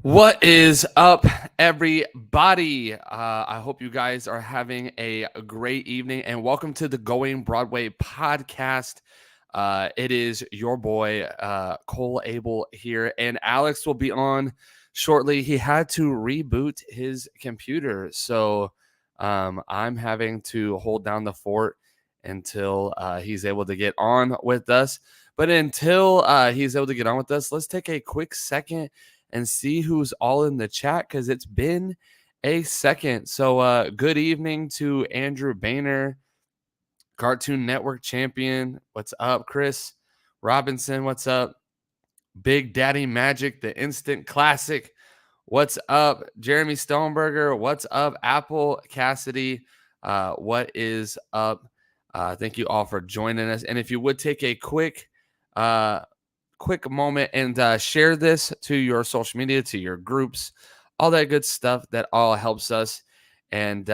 What is up, everybody? I hope you guys are having a great evening and welcome to the Going Broadway podcast. It is your boy, Cole Abel here, and Alex will be on shortly. He had to reboot his computer, so I'm having to hold down the fort until he's able to get on with us. But until he's able to get on with us, let's take a quick second and see who's all in the chat because it's been a second. So good evening to Andrew Boehner, Cartoon Network champion. What's up, Chris Robinson? What's up? Big Daddy Magic, the instant classic. What's up, Jeremy Stoneberger? What's up, Apple Cassidy? What is up? Thank you all for joining us. And if you would take a quick moment and share this to your social media, to your groups, all that good stuff. That all helps us. And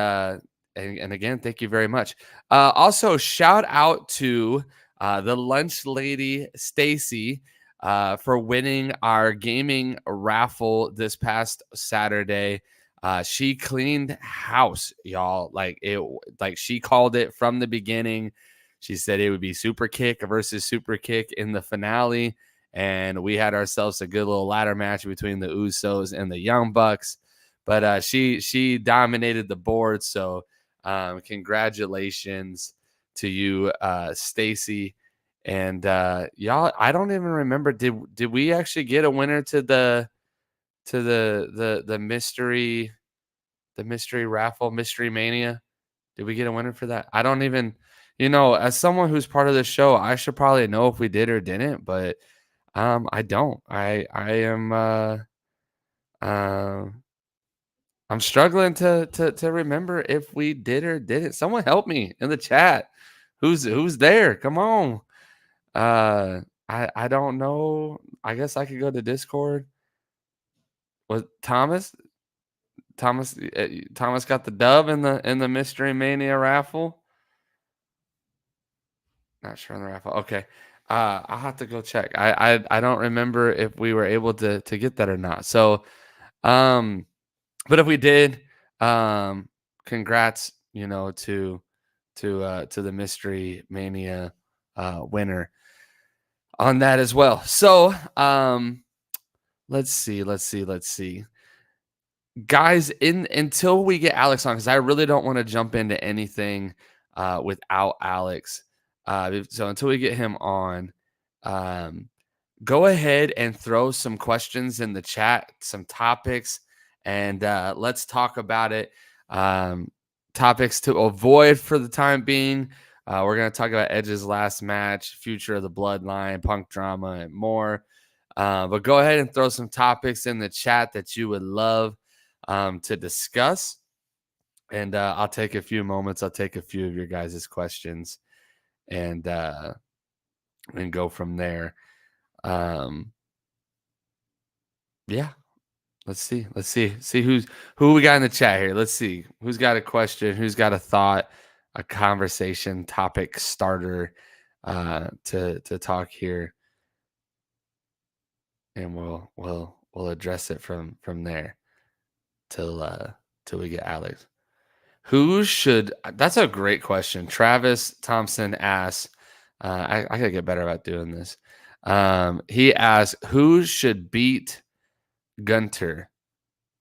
again, thank you very much. Also, shout out to the lunch lady, Stacy, for winning our gaming raffle this past Saturday. She cleaned house, y'all. Like she called it from the beginning. She said it would be Super Kick versus Super Kick in the finale. And we had ourselves a good little ladder match between the Usos and the Young Bucks. But she dominated the board. So congratulations to you, Stacy. And y'all, I don't even remember. Did we actually get a winner to the mystery raffle, Mystery Mania? Did we get a winner for that? I don't even, as someone who's part of the show, I should probably know if we did or didn't, but I don't. I am I'm struggling to remember if we did or didn't. Someone help me in the chat. Who's there? Come on. I don't know. I guess I could go to Discord. Was Thomas got the dub in the Mystery Mania raffle? Not sure on the raffle. Okay. I'll have to go check. I don't remember if we were able to get that or not. So but if we did, congrats, to the Mystery Mania winner on that as well. So let's see. Guys, until we get Alex on, because I really don't want to jump into anything without Alex. So until we get him on, go ahead and throw some questions in the chat, some topics, and let's talk about it. Topics to avoid for the time being. We're going to talk about Edge's last match, future of the Bloodline, Punk drama, and more. But go ahead and throw some topics in the chat that you would love to discuss. And I'll take a few moments. I'll take a few of your guys' questions and go from there. Yeah. Let's see who we got in the chat here. Let's see who's got a question, who's got a thought, a conversation topic starter to talk here, and we'll address it from there till we get Alex. That's a great question. Travis Thompson asks, I gotta get better about doing this. He asks, who should beat Gunter?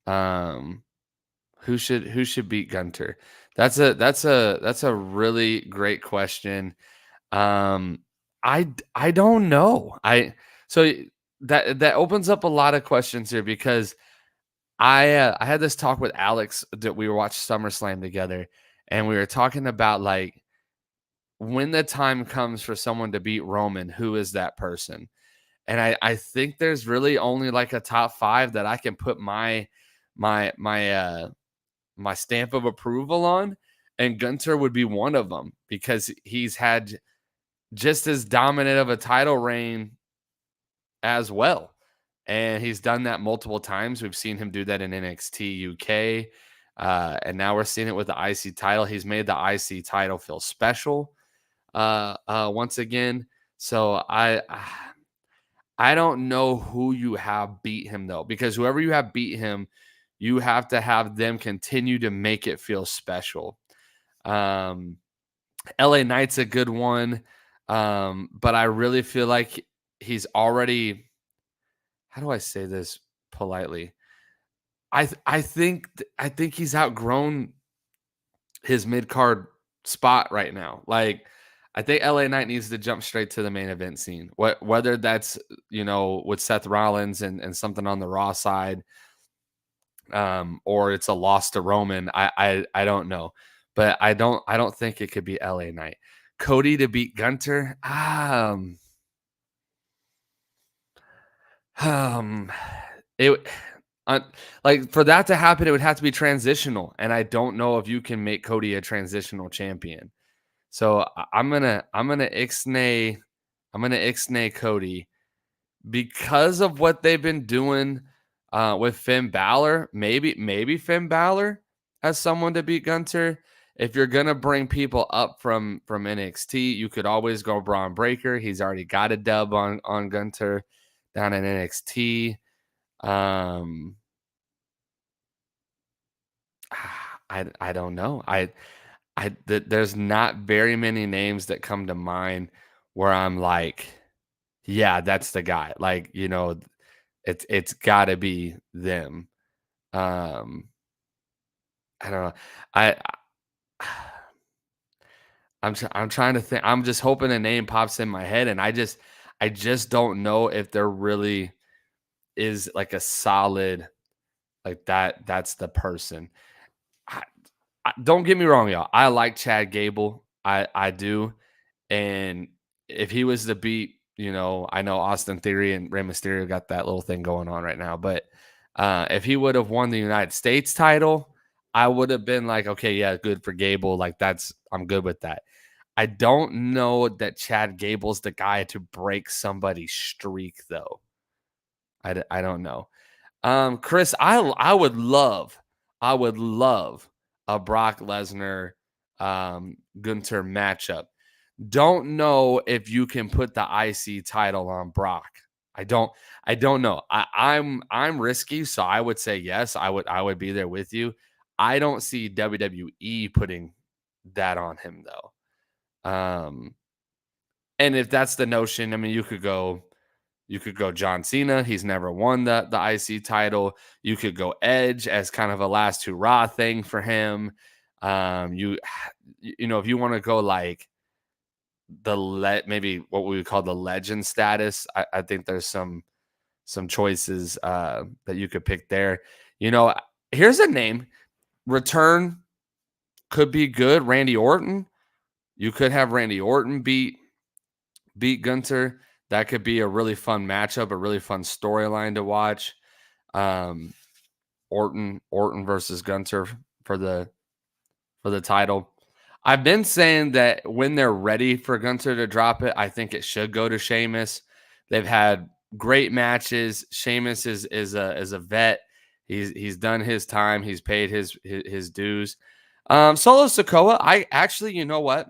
Who should beat Gunter? That's a really great question. I don't know. So that opens up a lot of questions here because I had this talk with Alex that we were watching SummerSlam together, and we were talking about like when the time comes for someone to beat Roman, who is that person? And I think there's really only like a top 5 that I can put my stamp of approval on, and Gunter would be one of them because he's had just as dominant of a title reign as well. And he's done that multiple times. We've seen him do that in NXT UK. And now we're seeing it with the IC title. He's made the IC title feel special once again. So I don't know who you have beat him though, because whoever you have beat him, you have to have them continue to make it feel special. Um, LA Knight's a good one, but I really feel like he's already. How do I say this politely? I think he's outgrown his mid card spot right now. Like, I think LA Knight needs to jump straight to the main event scene. Whether that's with Seth Rollins and something on the Raw side, or it's a loss to Roman. I don't know, but I don't think it could be LA Knight. Cody to beat Gunter. It like for that to happen, it would have to be transitional, and I don't know if you can make Cody a transitional champion. So I'm gonna ixnay Cody because of what they've been doing with Finn Balor. Maybe Finn Balor as someone to beat Gunter. If you're gonna bring people up from NXT, you could always go Braun Breaker. He's already got a dub on Gunter down in NXT. I don't know. There's not very many names that come to mind where I'm like, yeah, that's the guy. Like, it's got to be them. Um, I don't know. I I'm trying to think. I'm just hoping a name pops in my head, and I just don't know if there really is like a solid like that. That's the person. I, don't get me wrong, y'all. I like Chad Gable. I do. And if he was to beat, I know Austin Theory and Rey Mysterio got that little thing going on right now, but if he would have won the United States title, I would have been like, okay, yeah, good for Gable. Like I'm good with that. I don't know that Chad Gable's the guy to break somebody's streak, though. I don't know. Chris, I would love a Brock Lesnar Gunter matchup. Don't know if you can put the IC title on Brock. I don't know. I'm risky, so I would say yes. I would be there with you. I don't see WWE putting that on him though. And if that's the notion, I mean, you could go John Cena. He's never won the IC title. You could go Edge as kind of a last hurrah thing for him. If you want to go like maybe what we would call the legend status, I think there's some choices that you could pick there. Here's a name. Return could be good. Randy Orton. You could have Randy Orton beat Gunter. That could be a really fun matchup, a really fun storyline to watch. Orton versus Gunter for the title. I've been saying that when they're ready for Gunter to drop it, I think it should go to Sheamus. They've had great matches. Sheamus is a vet. He's done his time. He's paid his dues. Solo Sikoa, I actually, you know what,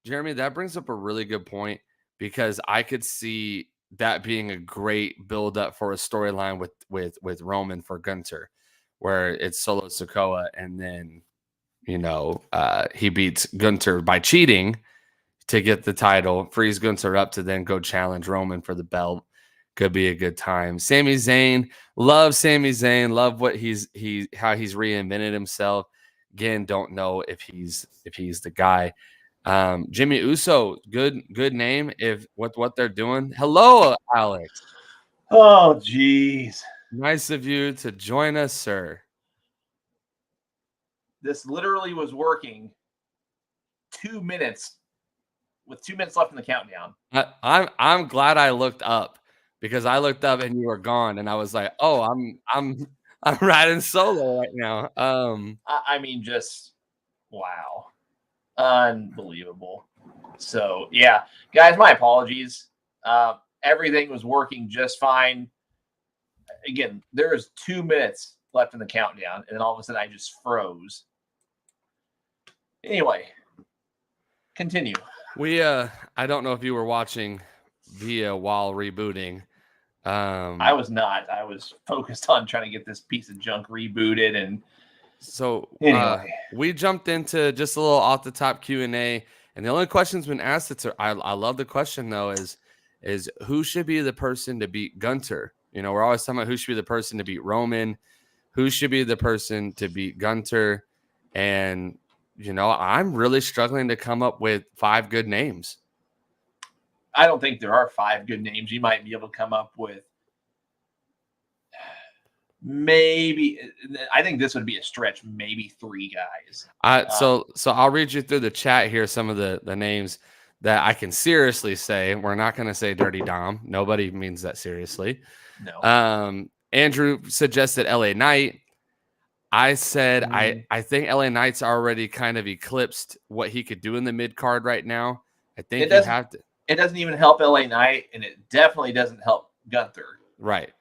Jeremy, that brings up a really good point because I could see that being a great build up for a storyline with Roman for Gunter, where it's Solo Sikoa and then he beats Gunter by cheating to get the title, frees Gunter up to then go challenge Roman for the belt. Could be a good time. Sami Zayn, love Sami Zayn, love what how he's reinvented himself. Again, don't know if he's the guy. Jimmy Uso, good name. If what they're doing. Hello, Alex. Oh, geez. Nice of you to join us, sir. This literally was working 2 minutes with 2 minutes left in the countdown. I'm glad I looked up because I looked up and you were gone, and I was like, oh, I'm riding solo right now. I mean, just wow, unbelievable. So yeah, guys, my apologies. Everything was working just fine. Again, there is 2 minutes left in the countdown, and then all of a sudden I just froze. Anyway, continue. I don't know if you were watching via while rebooting. I was not. I was focused on trying to get this piece of junk rebooted. And so anyway, we jumped into just a little off the top Q&A, and the only question's been asked. I love the question though. Is who should be the person to beat Gunter? You know, we're always talking about who should be the person to beat Roman, who should be the person to beat Gunter, and you know, I'm really struggling to come up with 5 good names. I don't think there are 5 good names. You might be able to come up with maybe. I think this would be a stretch. Maybe 3 guys. So I'll read you through the chat here some of the names that I can seriously say. We're not going to say Dirty Dom. Nobody means that seriously. No. Andrew suggested LA Knight. I said I think LA Knight's already kind of eclipsed what he could do in the mid card right now. I think you have to. It doesn't even help LA Knight, and it definitely doesn't help Gunther. Right.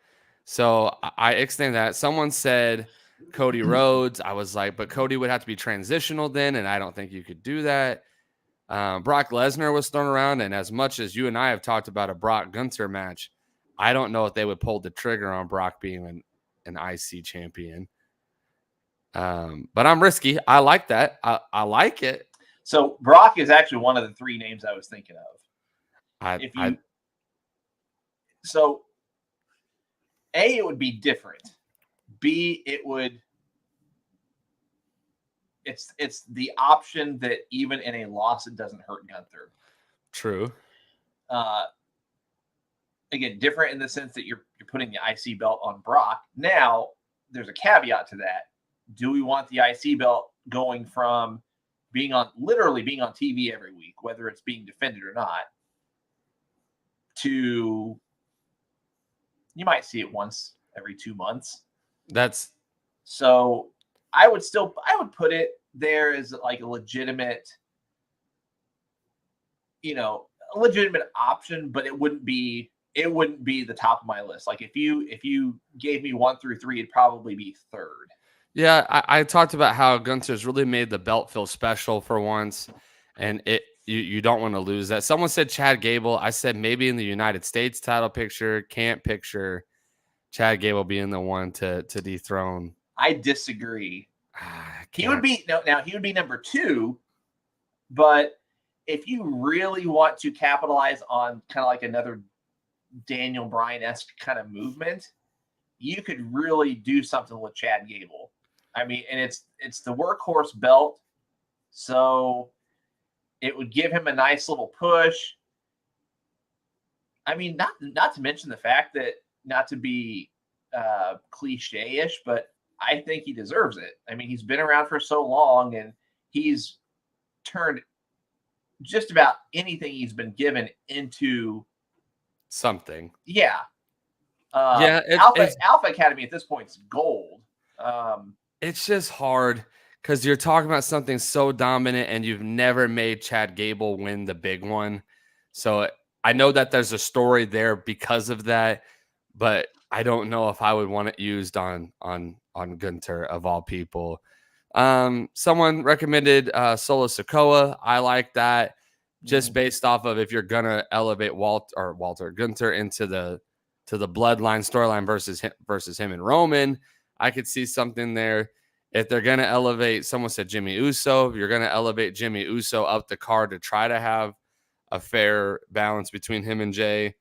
So I extend that. Someone said Cody Rhodes. I was like, but Cody would have to be transitional then, and I don't think you could do that. Brock Lesnar was thrown around, and as much as you and I have talked about a Brock Gunther match, I don't know if they would pull the trigger on Brock being an IC champion. But I'm risky. I like that. I like it. So Brock is actually one of the 3 names I was thinking of. So A, it would be different. B, it's the option that even in a loss, it doesn't hurt Gunther. True. Again, different in the sense that you're putting the IC belt on Brock. Now, there's a caveat to that. Do we want the IC belt going from literally being on TV every week, whether it's being defended or not, to you might see it once every 2 months. So I would put it there as like a legitimate, option, but it wouldn't be the top of my list. Like if you gave me 1 through 3, it'd probably be 3rd. Yeah, I talked about how Gunther's really made the belt feel special for once, and you don't want to lose that. Someone said Chad Gable. I said maybe in the United States title picture. Can't picture Chad Gable being the one to dethrone. I disagree. He would be number 2, but if you really want to capitalize on kind of like another Daniel Bryan-esque kind of movement, you could really do something with Chad Gable. I mean, and it's the workhorse belt, so it would give him a nice little push. I mean, not to mention the fact that, not to be cliche-ish, but I think he deserves it. I mean, he's been around for so long, and he's turned just about anything he's been given into something. Yeah. Alpha Academy at this point is gold. It's just hard because you're talking about something so dominant, and you've never made Chad Gable win the big one. So I know that there's a story there because of that, but I don't know if I would want it used on Gunther of all people. Someone recommended Solo Sikoa. I like that, just based off of if you're gonna elevate Gunther into the Bloodline storyline versus him and Roman. I could see something there. If they're going to elevate, someone said Jimmy Uso, if you're going to elevate Jimmy Uso up the card to try to have a fair balance between him and Jay,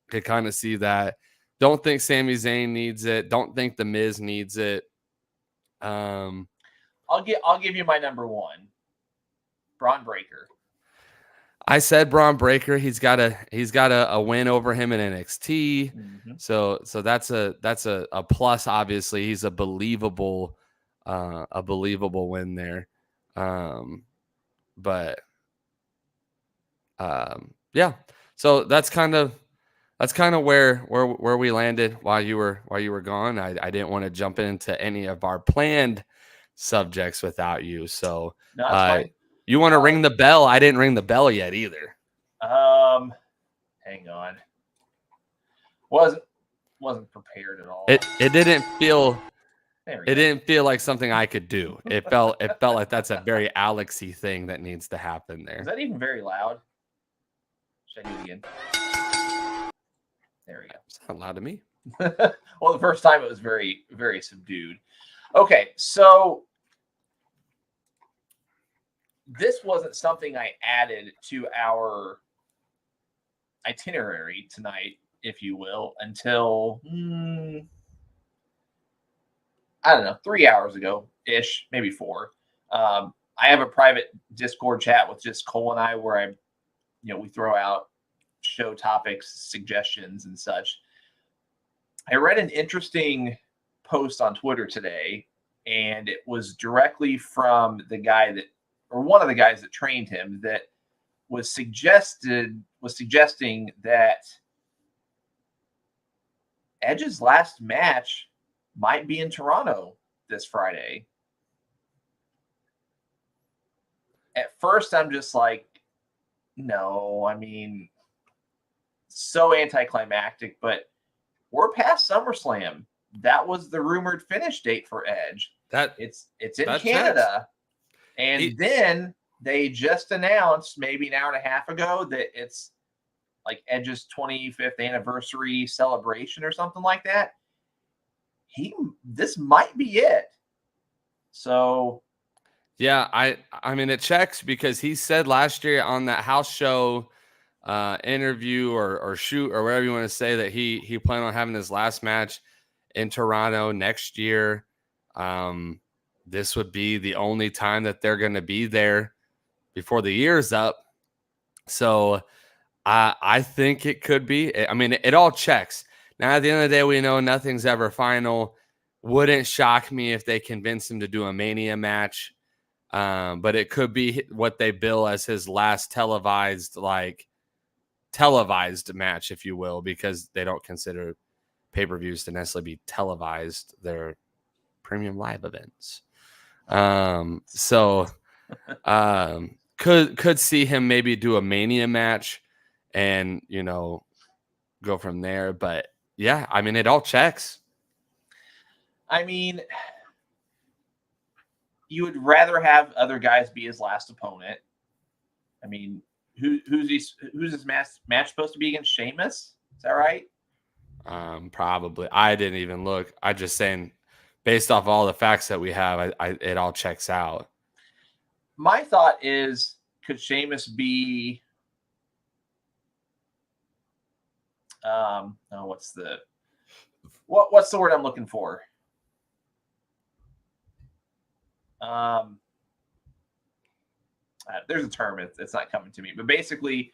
could kind of see that. Don't think Sami Zayn needs it. Don't think The Miz needs it. I'll give you my number 1, Braun Breaker. I said Braun Breaker. He's got a win over him in NXT. Mm-hmm. So that's a plus. Obviously, he's a believable win there. Yeah. So that's kind of where we landed while you were gone. I didn't want to jump into any of our planned subjects without you. So no, that's fine. You want to ring the bell? I didn't ring the bell yet either. Hang on. Wasn't prepared at all. It didn't feel. It didn't feel like something I could do. It felt like that's a very Alexy thing that needs to happen there. Is that even very loud? Should I do it again? There we It's not loud to me. go. Well, the first time it was very, very subdued. Okay, so this wasn't something I added to our itinerary tonight, if you will, until I don't know, 3 hours ago ish, maybe 4. I have a private Discord chat with just Cole and I where we throw out show topics, suggestions, and such. I read an interesting post on Twitter today, and it was directly from the guy or one of the guys that trained him, that was suggesting that Edge's last match might be in Toronto this Friday. At first, I'm just like, no, I mean, so anticlimactic, but we're past SummerSlam. That was the rumored finish date for Edge. It's in Canada. And then they just announced maybe an hour and a half ago that it's like Edge's 25th anniversary celebration or something like that. This might be it. So yeah, I mean it checks, because he said last year on that house show interview or shoot or whatever you want to say that he planned on having his last match in Toronto next year. This would be the only time that they're going to be there before the year's up. So I think it could be. I mean, it all checks. Now, at the end of the day, we know nothing's ever final. Wouldn't shock me if they convince him to do a Mania match. But it could be what they bill as his last televised match, if you will, because they don't consider pay-per-views to necessarily be televised. They're premium live events. Could see him maybe do a Mania match and, go from there. But yeah, I mean, it all checks. I mean, you would rather have other guys be his last opponent. I mean, who's his match supposed to be against? Sheamus? Is that right? Probably. I didn't even look. I just saying, based off all the facts that we have, it all checks out. My thought is, could Sheamus be? What's the word I'm looking for? There's a term. It's not coming to me, but basically,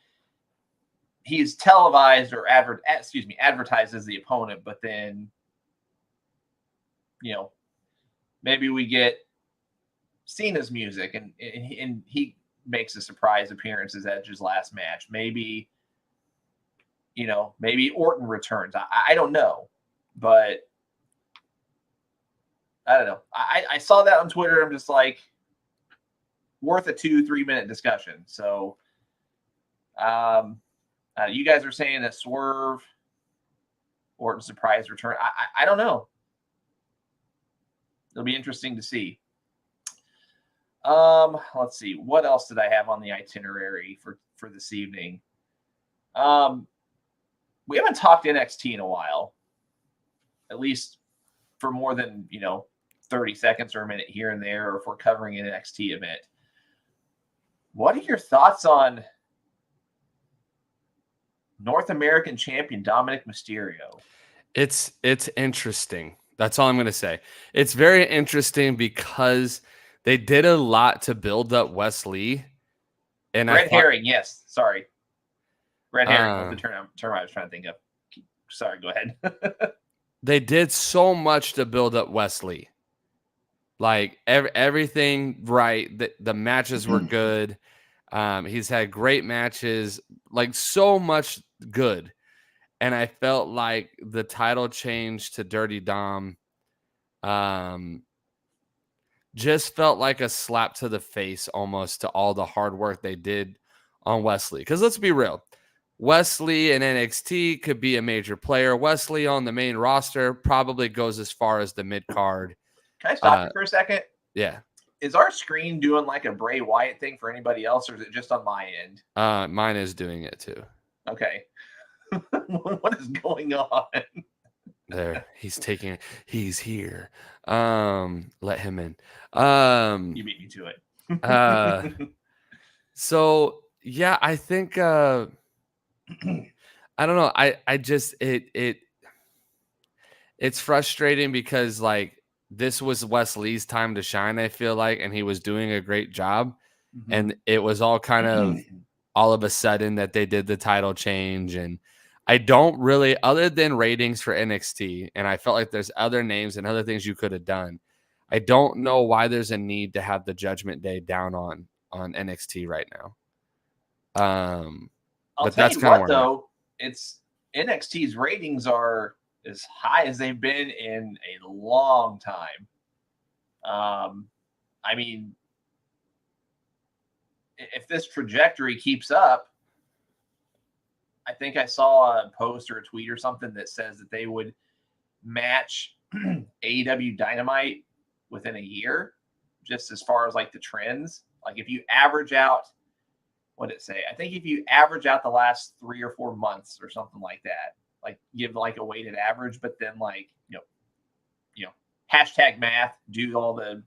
he's televised or advertised as the opponent, but then, maybe we get Cena's music and he makes a surprise appearance as Edge's last match. Maybe Orton returns. I don't know, but I don't know. I saw that on Twitter. I'm just like, worth a 2-3 minute discussion. So, you guys are saying that Swerve, Orton surprise return. I don't know. It'll be interesting to see. Let's see. What else did I have on the itinerary for this evening? We haven't talked NXT in a while, at least for more than 30 seconds or a minute here and there, or if we're covering an NXT event. What are your thoughts on North American champion Dominic Mysterio? It's interesting. That's all I'm going to say. It's very interesting because they did a lot to build up Wes Lee. And Red herring, yes. Sorry. Red herring was the term I was trying to think of. Sorry, go ahead. They did so much to build up Wes Lee. Like everything right. The matches were good. He's had great matches, like so much good. And I felt like the title change to Dirty Dom just felt like a slap to the face almost to all the hard work they did on Wes Lee. Because let's be real. Wes Lee in NXT could be a major player. Wes Lee on the main roster probably goes as far as the mid-card. Can I stop you for a second? Yeah. Is our screen doing like a Bray Wyatt thing for anybody else, or is it just on my end? Mine is doing it too. Okay. What is going on? There, he's here. Let him in. You beat me to it. uh, so yeah, I think I don't know. I just it's frustrating because like this was Wesley's time to shine, I feel like, and he was doing a great job. And it was all kind of all of a sudden that they did the title change. And I don't really, other than ratings for NXT, and I felt like there's other names and other things you could have done. I don't know why there's a need to have the Judgment Day down on NXT right now. I'll But tell that's you kind of what, where I'm at. though, it's NXT's ratings are as high as they've been in a long time. I mean, if this trajectory keeps up, I think I saw a post or a tweet or something that says that they would match AEW Dynamite within a year, just as far as like the trends. Like if you average out, what did it say? I think if you average out the last 3 or 4 months or something like that, like give like a weighted average, but then like, hashtag math, do all the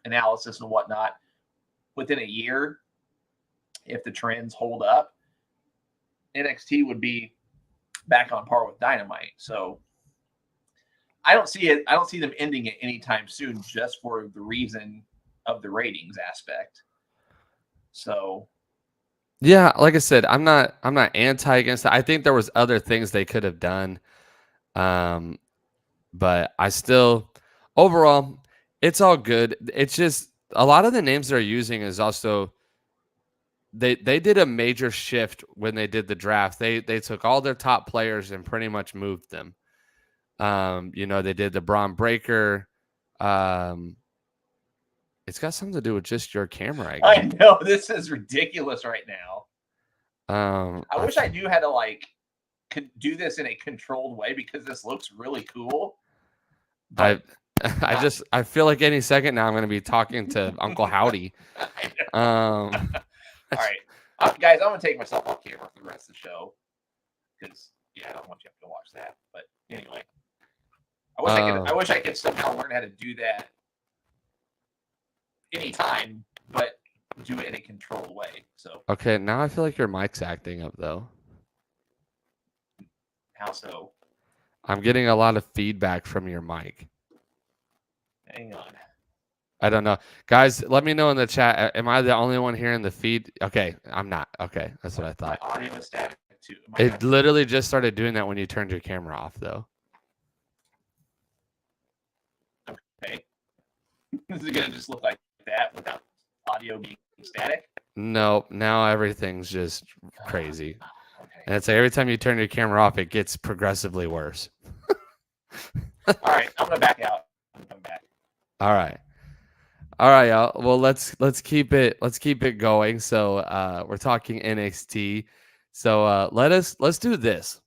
analysis and whatnot within a year. If the trends hold up, NXT would be back on par with Dynamite. So I don't see it. I don't see them ending it anytime soon, just for the reason of the ratings aspect. So Yeah, like I said, I'm not anti against it. I think there was other things they could have done. But I still overall it's all good. It's just a lot of the names they're using is also they did a major shift when they did the draft. They took all their top players and pretty much moved them. They did the Braun Breaker. It's got something to do with just your camera, I guess. I know this is ridiculous right now. I wish I knew how to like do this in a controlled way because this looks really cool. But I feel like any second now I'm going to be talking to Uncle Howdy. All right, guys, I'm gonna take myself off camera for the rest of the show because I don't want you to watch that. But anyway, I wish I could somehow learn how to do that anytime, but do it in a controlled way. So okay, now I feel like your mic's acting up though. how so? I'm getting a lot of feedback from your mic. Hang on. I don't know. Guys, let me know in the chat. Am I the only one hearing the feed? Okay, I'm not. Okay, that's what I thought. My audio is static too. It literally just started doing that when you turned your camera off, though. Okay. Is it going to just look like that without audio being static? No, now everything's just crazy. Okay. And it's like every time you turn your camera off, it gets progressively worse. All right, I'm going to back out and come back. All right, y'all. Well, let's keep it going. So we're talking NXT. So let's do this.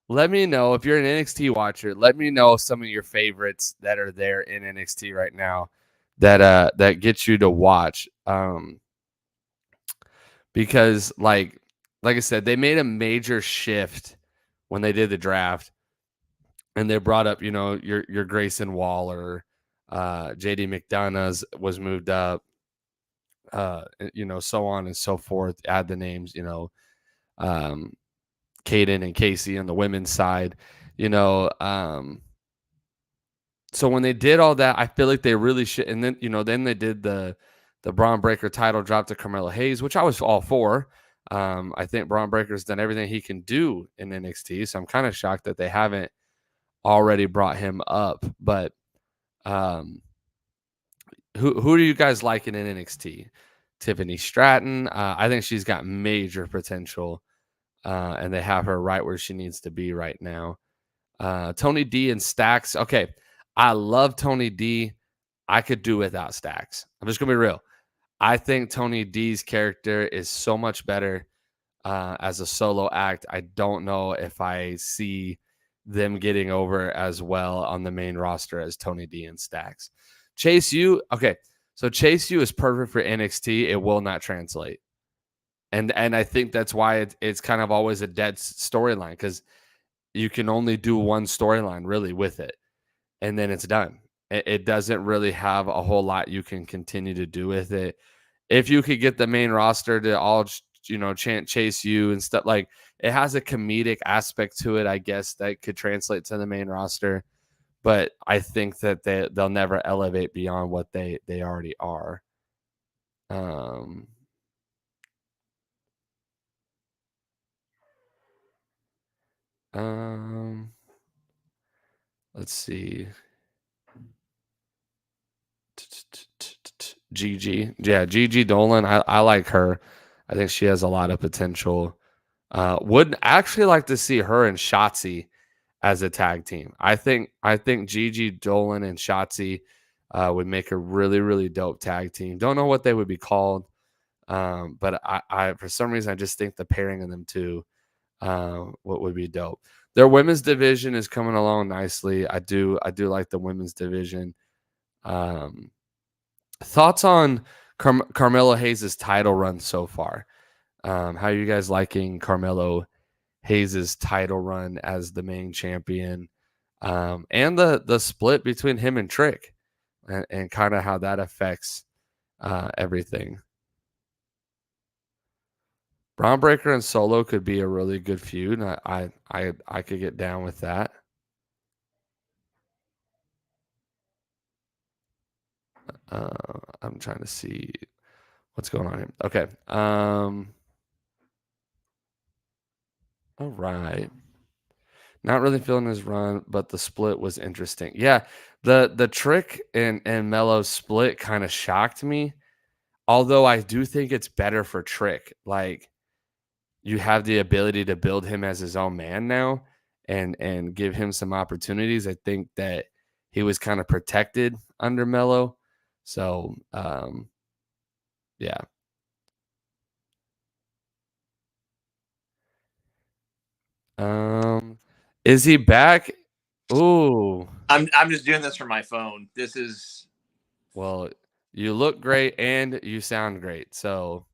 Let me know if you're an NXT watcher. Let me know some of your favorites that are there in NXT right now that gets you to watch. Because like I said, they made a major shift when they did the draft, and they brought up your Grayson Waller. JD McDonough's was moved up, so on and so forth. Add the names, Caden and Casey on the women's side, so when they did all that, I feel like they really should. And then they did the Braun Breaker title drop to Carmelo Hayes, which I was all for. I think Braun Breaker's done everything he can do in NXT, so I'm kind of shocked that they haven't already brought him up. But who do you guys like in NXT? Tiffany Stratton. I think she's got major potential, and they have her right where she needs to be right now. Tony D and Stacks. Okay, I love Tony D. I could do without Stacks. I'm just gonna be real. I think Tony D's character is so much better as a solo act. I don't know if I see them getting over as well on the main roster as Tony D and Stacks. Chase U, okay, so Chase U is perfect for NXT. It will not translate, and I think that's why it's kind of always a dead storyline because you can only do one storyline really with it, and then it's done. It doesn't really have a whole lot you can continue to do with it. If you could get the main roster to all, chant chase you and stuff, like, it has a comedic aspect to it, I guess, that could translate to the main roster. But I think that they'll never elevate beyond what they already are. Um, um, let's see. Gigi. Yeah, Gigi Dolan. I like her. I think she has a lot of potential. Would actually like to see her and Shotzi as a tag team. I think Gigi Dolan and Shotzi would make a really, really dope tag team. Don't know what they would be called. But I for some reason I just think the pairing of them two what would be dope. Their women's division is coming along nicely. I do like the women's division. Um, Thoughts on Carmelo Hayes' title run so far? How are you guys liking Carmelo Hayes' title run as the main champion? And the split between him and Trick, and kind of how that affects everything. Braun Breaker and Solo could be a really good feud. I could get down with that. I'm trying to see what's going on here. Okay. All right. Not really feeling his run, but the split was interesting. Yeah, the Trick and Mello split kind of shocked me. Although I do think it's better for Trick. Like, you have the ability to build him as his own man now, and give him some opportunities. I think that he was kind of protected under Mello. So yeah. Is he back? Ooh. I'm just doing this from my phone. This is Well, you look great and you sound great. So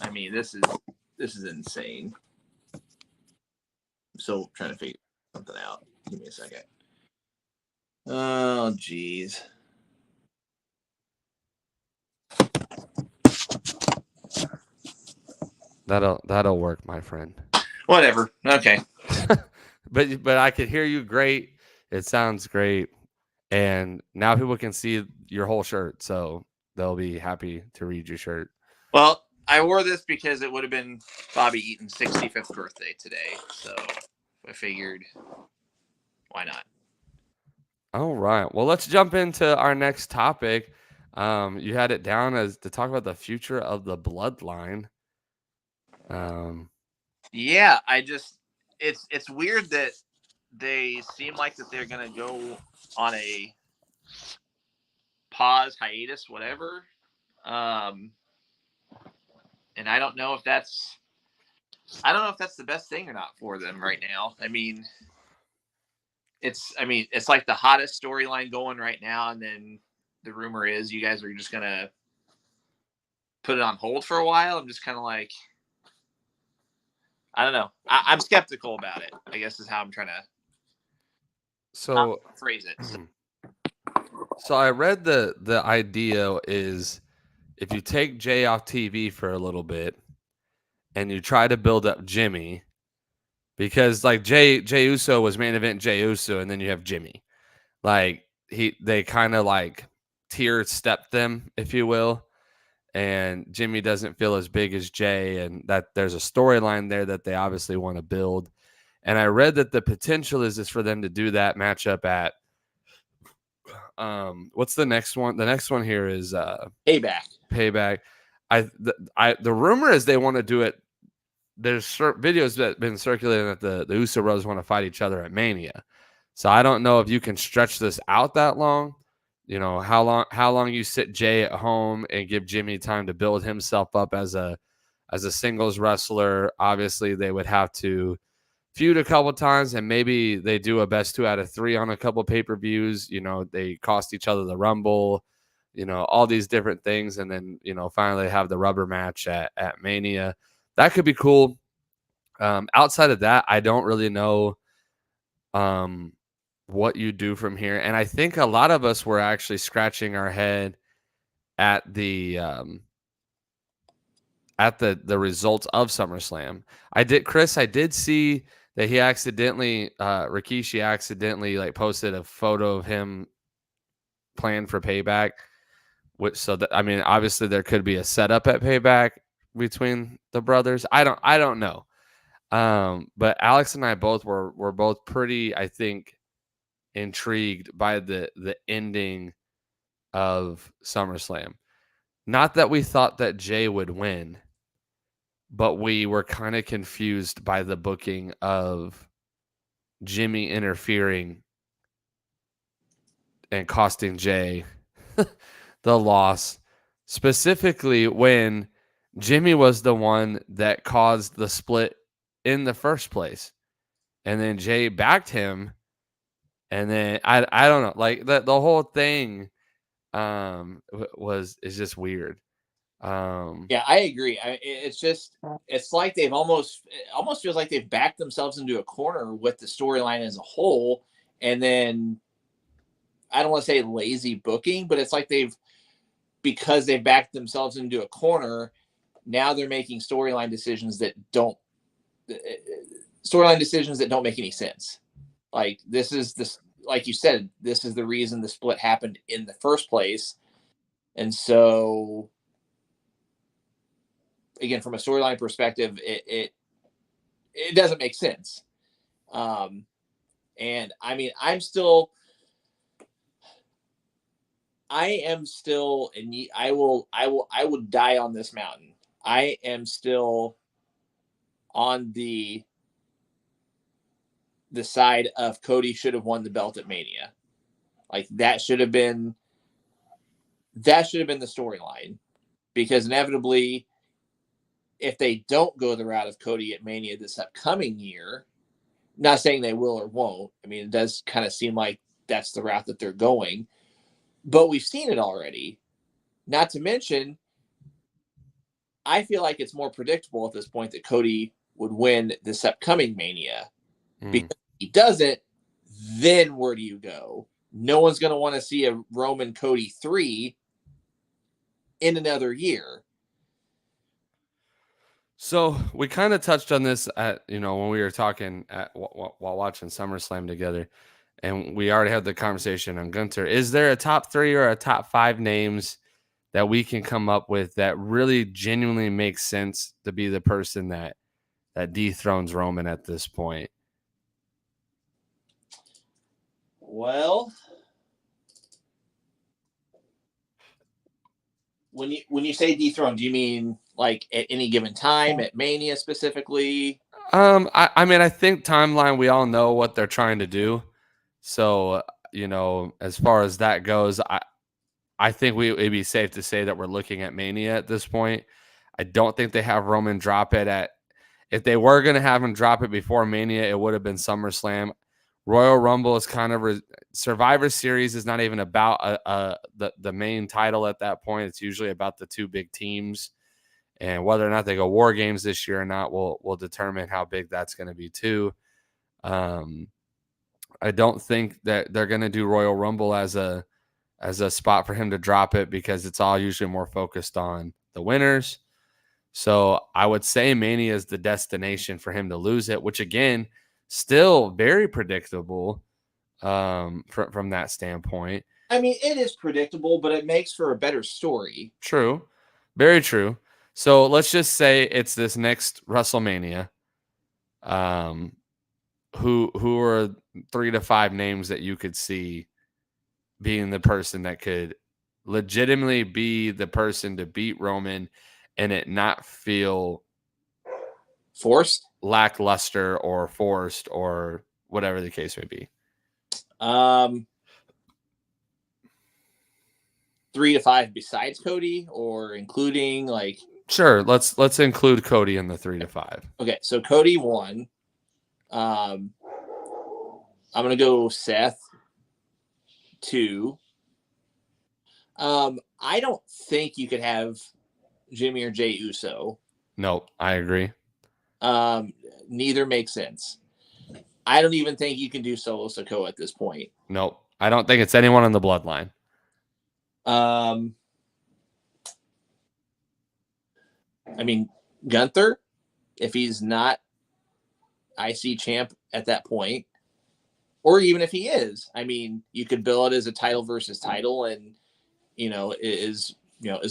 I mean, this is insane. I'm still trying to figure something out. Give me a second. Oh, jeez. that'll work, my friend. Whatever. Okay. But I could hear you great. It sounds great. And now people can see your whole shirt, so they'll be happy to read your shirt. Well, I wore this because it would have been Bobby Eaton's 65th birthday today. So I figured, why not? All right. Well, let's jump into our next topic. You had it down as to talk about the future of the Bloodline. Yeah, it's weird that they seem like that they're gonna go on a pause, hiatus, whatever. And I don't know if that's the best thing or not for them right now. I mean, it's like the hottest storyline going right now, and then the rumor is you guys are just gonna put it on hold for a while. I'm just kind of like, I don't know. I'm skeptical about it, I guess is how I'm trying to phrase it. So I read the idea is, if you take Jay off TV for a little bit and you try to build up Jimmy, because like Jay Uso was main event Jay Uso, and then you have Jimmy. Like, they kind of like tier step them, if you will. And Jimmy doesn't feel as big as Jay, and that there's a storyline there that they obviously want to build. And I read that the potential is for them to do that matchup at what's the next one? The next one here is Payback. The rumor is they want to do it. There's videos that have been circulating that the Uso brothers want to fight each other at Mania. So I don't know if you can stretch this out that long. You know, how long you sit Jay at home and give Jimmy time to build himself up as a singles wrestler. Obviously, they would have to feud a couple times, and maybe they do a best 2 out of 3 on a couple pay-per-views. You know, they cost each other the Rumble, you know, all these different things, and then, you know, finally have the rubber match at Mania. That could be cool. Outside of that, I don't really know what you do from here. And I think a lot of us were actually scratching our head at the results of SummerSlam. I did see that he accidentally Rikishi accidentally like posted a photo of him playing for Payback, which so that I mean obviously there could be a setup at Payback between the brothers. I don't know. But Alex and I both were both pretty, I think, intrigued by the ending of SummerSlam. Not that we thought that Jay would win, but we were kind of confused by the booking of Jimmy interfering and costing Jay the loss, specifically when Jimmy was the one that caused the split in the first place. And then Jay backed him. And then I don't know, like the whole thing is just weird. Yeah, I agree. It's like it almost feels like they've backed themselves into a corner with the storyline as a whole, and then I don't want to say lazy booking, but it's like because they've backed themselves into a corner. Now they're making storyline decisions that don't make any sense. Like like you said, this is the reason the split happened in the first place, and so again, from a storyline perspective, it doesn't make sense. And I mean, I am still, and I will die on this mountain. I am still on the side of Cody should have won the belt at Mania. Like that should have been the storyline, because inevitably, if they don't go the route of Cody at Mania this upcoming year, not saying they will or won't. I mean, it does kind of seem like that's the route that they're going, but we've seen it already. Not to mention, I feel like it's more predictable at this point that Cody would win this upcoming Mania. Because if he doesn't, then where do you go? No one's going to want to see a Roman Cody 3 in another year. So we kind of touched on this at when we were talking while watching SummerSlam together, and we already had the conversation on Gunther. Is there a top 3 or a top 5 names that we can come up with that really genuinely makes sense to be the person that dethrones Roman at this point? Well, when you say dethrone, do you mean like at any given time at Mania specifically? I mean, I think timeline, we all know what they're trying to do. So, as far as that goes, I think it'd be safe to say that we're looking at Mania at this point. I don't think they have Roman drop it if they were going to have him drop it before Mania, it would have been SummerSlam. Royal Rumble is kind of Survivor Series is not even about the main title at that point. It's usually about the two big teams, and whether or not they go War Games this year or not will determine how big that's going to be too. I don't think that they're going to do Royal Rumble as a spot for him to drop it, because it's all usually more focused on the winners. So I would say Mania is the destination for him to lose it, which again, still very predictable from that standpoint. I mean, it is predictable, but it makes for a better story. True. Very true. So let's just say it's this next WrestleMania. Who are 3 to 5 names that you could see being the person that could legitimately be the person to beat Roman and it not feel forced, lackluster, or forced, or whatever the case may be? 3 to 5 besides Cody, or including like? Sure, let's include Cody in the 3 to 5. Okay, so Cody 1. I'm gonna go Seth 2. I don't think you could have Jimmy or Jey Uso. Nope, I agree. Neither makes sense. I don't even think you can do Solo Sikoa at this point. Nope. I don't think it's anyone on the bloodline. I mean, Gunther, if he's not IC champ at that point, or even if he is, I mean, you could bill it as a title versus title, and is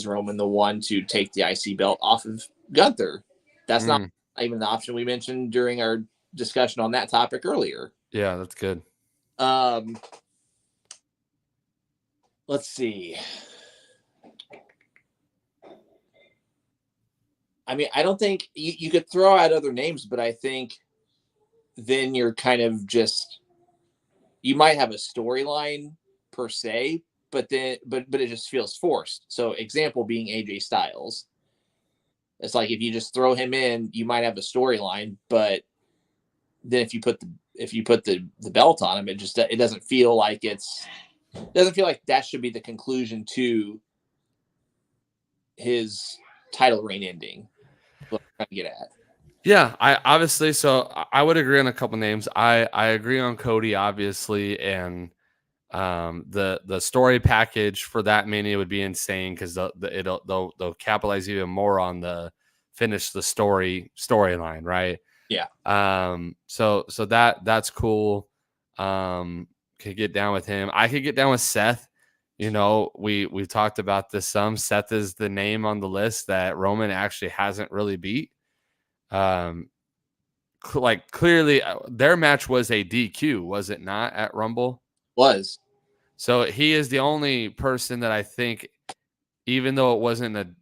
Roman the one to take the IC belt off of Gunther? That's not even the option we mentioned during our discussion on that topic earlier. Yeah, that's good. Let's see. I mean, I don't think you could throw out other names, but I think then you're kind of just, you might have a storyline per se, but it just feels forced. So example being AJ Styles. It's like if you just throw him in, you might have a storyline, but then if you put the belt on him, it doesn't feel like that should be the conclusion to his title reign ending. What I'm trying to get at. Yeah, I would agree on a couple names. I agree on Cody, obviously, and the story package for that Mania would be insane because they'll capitalize even more on the finish the storyline, right? Yeah. So that's cool. Could get down with him. I could get down with Seth. We talked about this some. Seth is the name on the list that Roman actually hasn't really beat. Clearly their match was a DQ, was it not, at Rumble? Was. So he is the only person that I think, even though it wasn't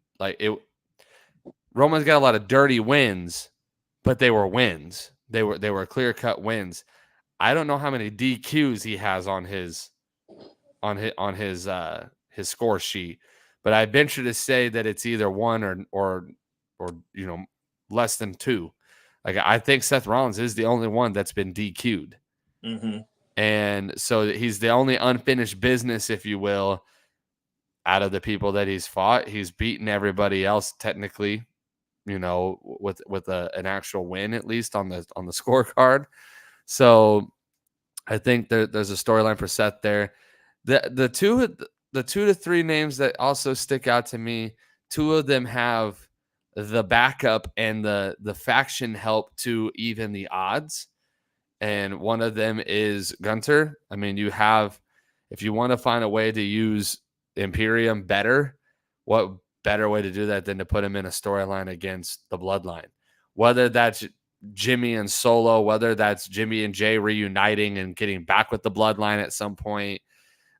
Roman's got a lot of dirty wins, but they were wins. They were clear-cut wins. I don't know how many DQs he has on his score sheet, but I venture to say that it's either one or less than two. Like, I think Seth Rollins is the only one that's been DQ'd. Mm-hmm. And so he's the only unfinished business, if you will, out of the people that he's fought. He's beaten everybody else technically, with an actual win, at least on the scorecard. So I think there's a storyline for Seth there. The two to three names that also stick out to me, two of them have the backup and the faction help to even the odds. And one of them is Gunther. I mean, if you want to find a way to use Imperium better, what better way to do that than to put him in a storyline against the Bloodline? Whether that's Jimmy and Solo, whether that's Jimmy and Jay reuniting and getting back with the Bloodline at some point.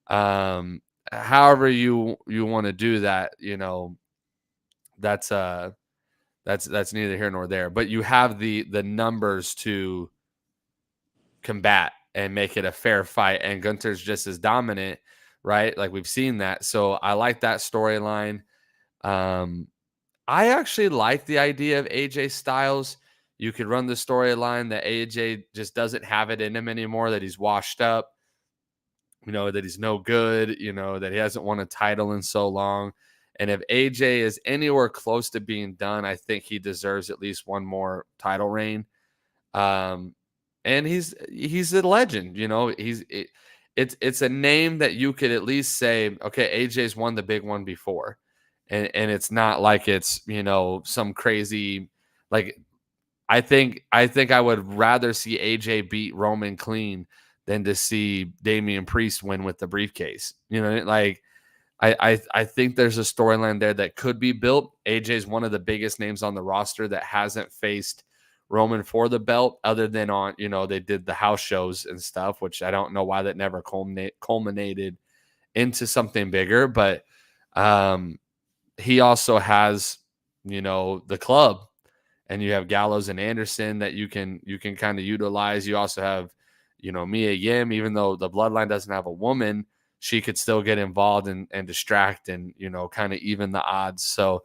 However you want to do that, that's neither here nor there. But you have the numbers to combat and make it a fair fight, and Gunther's just as dominant, right? Like, we've seen that. So I like that storyline. I actually like the idea of AJ Styles. You could run the storyline that AJ just doesn't have it in him anymore, that he's washed up, that he's no good, that he hasn't won a title in so long. And if AJ is anywhere close to being done, I think he deserves at least one more title reign. And he's a legend, it's a name that you could at least say, okay, AJ's won the big one before. And it's not like it's, some crazy, like, I think I would rather see AJ beat Roman clean than to see Damian Priest win with the briefcase. Like, I think there's a storyline there that could be built. AJ's one of the biggest names on the roster that hasn't faced Roman for the belt, other than on, they did the house shows and stuff, which I don't know why that never culminated into something bigger. But he also has, the club, and you have Gallows and Anderson that you can kind of utilize. You also have, Mia Yim, even though the Bloodline doesn't have a woman, she could still get involved and distract and, kind of even the odds. So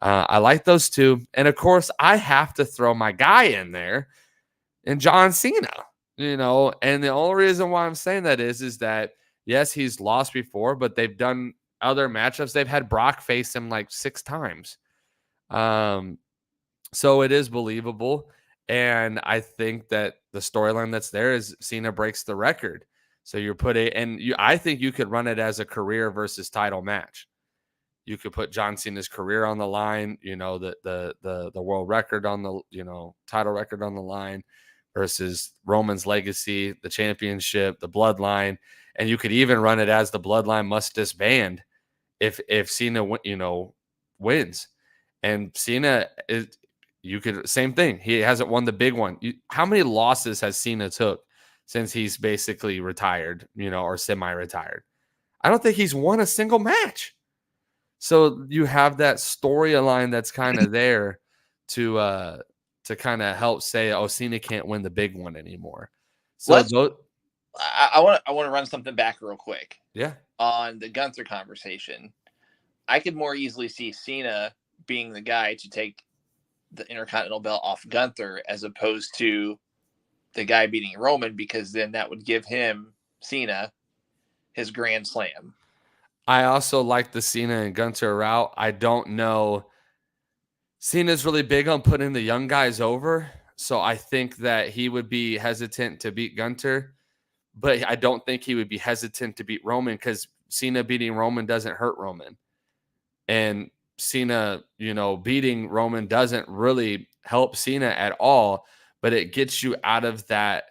I like those two. And of course, I have to throw my guy in there, and John Cena, and the only reason why I'm saying that is that, yes, he's lost before, but they've done other matchups. They've had Brock face him like 6 times. So it is believable. And I think that the storyline that's there is Cena breaks the record. So you put it, and I think you could run it as a career versus title match. You could put John Cena's career on the line, the world record on the, title record on the line versus Roman's legacy, the championship, the bloodline. And you could even run it as the bloodline must disband if Cena, wins. And Cena is, same thing. He hasn't won the big one. How many losses has Cena took since he's basically retired, or semi-retired? I don't think he's won a single match. So you have that storyline that's kind of there to kind of help say, oh, Cena can't win the big one anymore. So I want to run something back real quick. Yeah. On the Gunther conversation, I could more easily see Cena being the guy to take the Intercontinental belt off Gunther as opposed to the guy beating Roman, because then that would give him, Cena, his Grand Slam. I also like the Cena and Gunther route. I don't know. Cena's really big on putting the young guys over, so I think that he would be hesitant to beat Gunther, but I don't think he would be hesitant to beat Roman, because Cena beating Roman doesn't hurt Roman. And Cena, beating Roman doesn't really help Cena at all, but it gets you out of that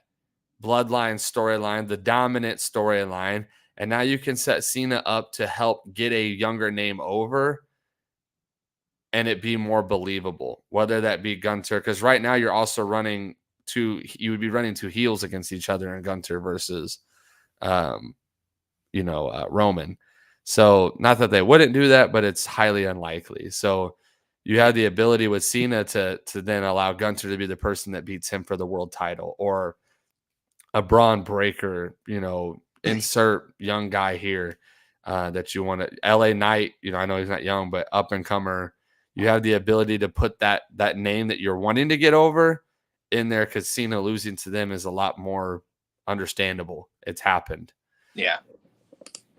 bloodline storyline, the dominant storyline. And now you can set Cena up to help get a younger name over and it be more believable, whether that be Gunther. Because right now you would be running two heels against each other in Gunther versus, Roman. So not that they wouldn't do that, but it's highly unlikely. So you have the ability with Cena to then allow Gunther to be the person that beats him for the world title, or a Braun Breaker, insert young guy here that you want to. LA Knight, I know he's not young, but up and comer. You have the ability to put that name that you're wanting to get over in there, because Cena losing to them is a lot more understandable. It's happened. Yeah,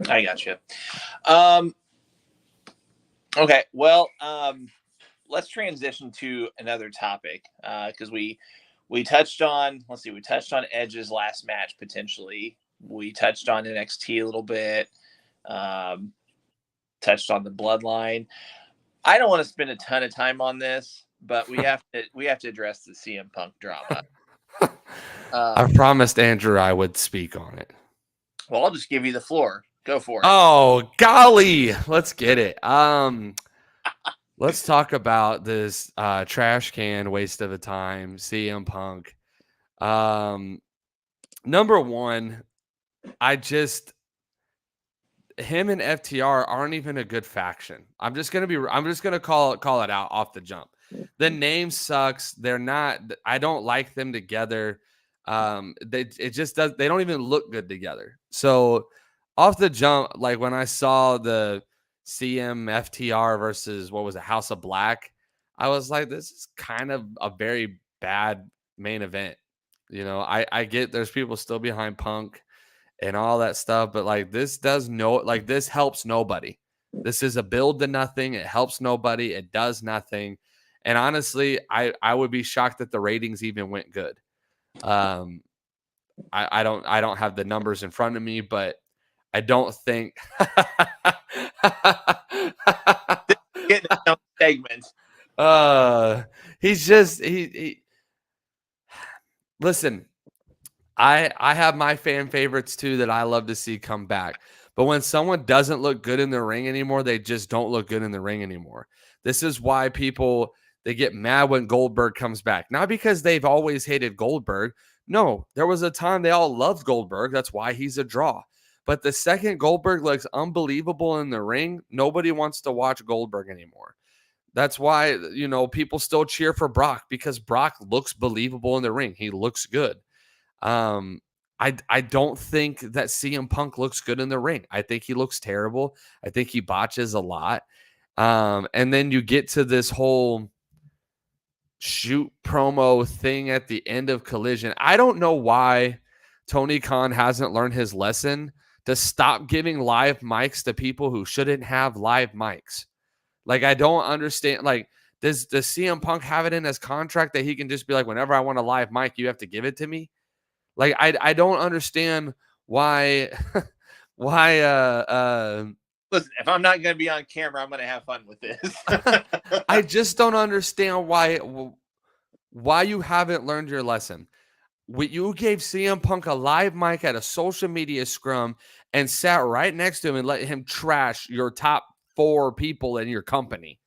I got you. Okay, well, let's transition to another topic, because we touched on, Edge's last match potentially. We touched on NXT a little bit. Touched on the Bloodline. I don't want to spend a ton of time on this, but we have to address the CM Punk drama. I promised Andrew I would speak on it. Well, I'll just give you the floor. Go for it. Oh, golly. Let's get it. Let's talk about this trash can waste of a time, CM Punk. Number one, him and FTR aren't even a good faction. I'm just gonna call it out off the jump. The name sucks. They're not. I don't like them together. They don't even look good together. So off the jump, like when I saw the CM FTR versus what was it, House of Black, I was like, this is kind of a very bad main event. I get there's people still behind Punk and all that stuff, but like this helps nobody. This is a build to nothing. It helps nobody. It does nothing. And honestly, I would be shocked that the ratings even went good. I don't have the numbers in front of me, but I don't think Getting a segment. He's just he listen. I have my fan favorites too that I love to see come back. But when someone doesn't look good in the ring anymore, they just don't look good in the ring anymore. This is why they get mad when Goldberg comes back. Not because they've always hated Goldberg. No, there was a time they all loved Goldberg. That's why he's a draw. But the second Goldberg looks unbelievable in the ring, nobody wants to watch Goldberg anymore. That's why, people still cheer for Brock, because Brock looks believable in the ring. He looks good. I don't think that CM Punk looks good in the ring. I think he looks terrible. I think he botches a lot. And then you get to this whole shoot promo thing at the end of Collision. I don't know why Tony Khan hasn't learned his lesson to stop giving live mics to people who shouldn't have live mics. Like, I don't understand. Like, Does CM Punk have it in his contract that he can just be like, whenever I want a live mic, you have to give it to me? Like, I don't understand why why Listen, if I'm not going to be on camera, I'm going to have fun with this. I just don't understand why you haven't learned your lesson. You gave CM Punk a live mic at a social media scrum and sat right next to him and let him trash your top 4 people in your company.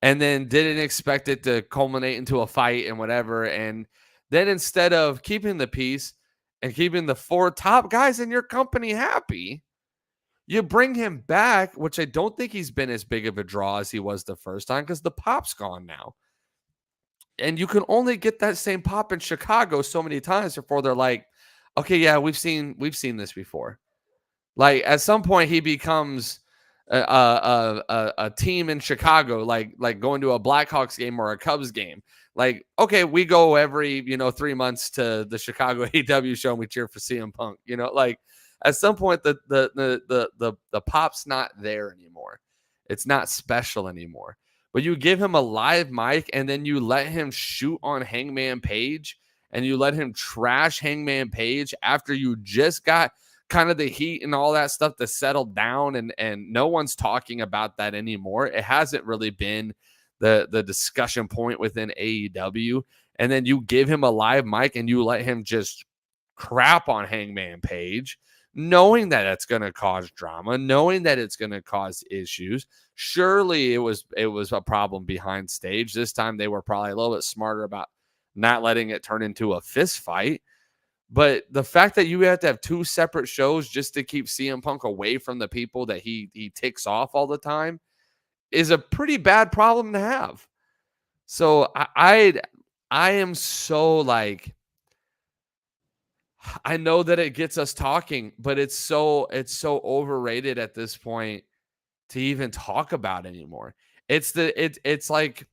And then didn't expect it to culminate into a fight and whatever. And then instead of keeping the peace and keeping the 4 top guys in your company happy, you bring him back, which I don't think he's been as big of a draw as he was the first time because the pop's gone now. And you can only get that same pop in Chicago so many times before they're like, okay, yeah, we've seen this before. Like at some point he becomes a team in Chicago, like going to a Blackhawks game or a Cubs game. Like, okay, we go every 3 months to the Chicago AEW show and we cheer for CM Punk. Like at some point the pop's not there anymore. It's not special anymore. But you give him a live mic and then you let him shoot on Hangman Page and you let him trash Hangman Page after you just got kind of the heat and all that stuff to settle down, and no one's talking about that anymore. It hasn't really been the discussion point within AEW. And then you give him a live mic and you let him just crap on Hangman Page, knowing that it's going to cause drama, knowing that it's going to cause issues. Surely it was a problem behind stage. This time they were probably a little bit smarter about not letting it turn into a fist fight. But the fact that you have to have 2 separate shows just to keep CM Punk away from the people that he ticks off all the time is a pretty bad problem to have. So I am so like, I know that it gets us talking, but it's so overrated at this point to even talk about anymore. It's like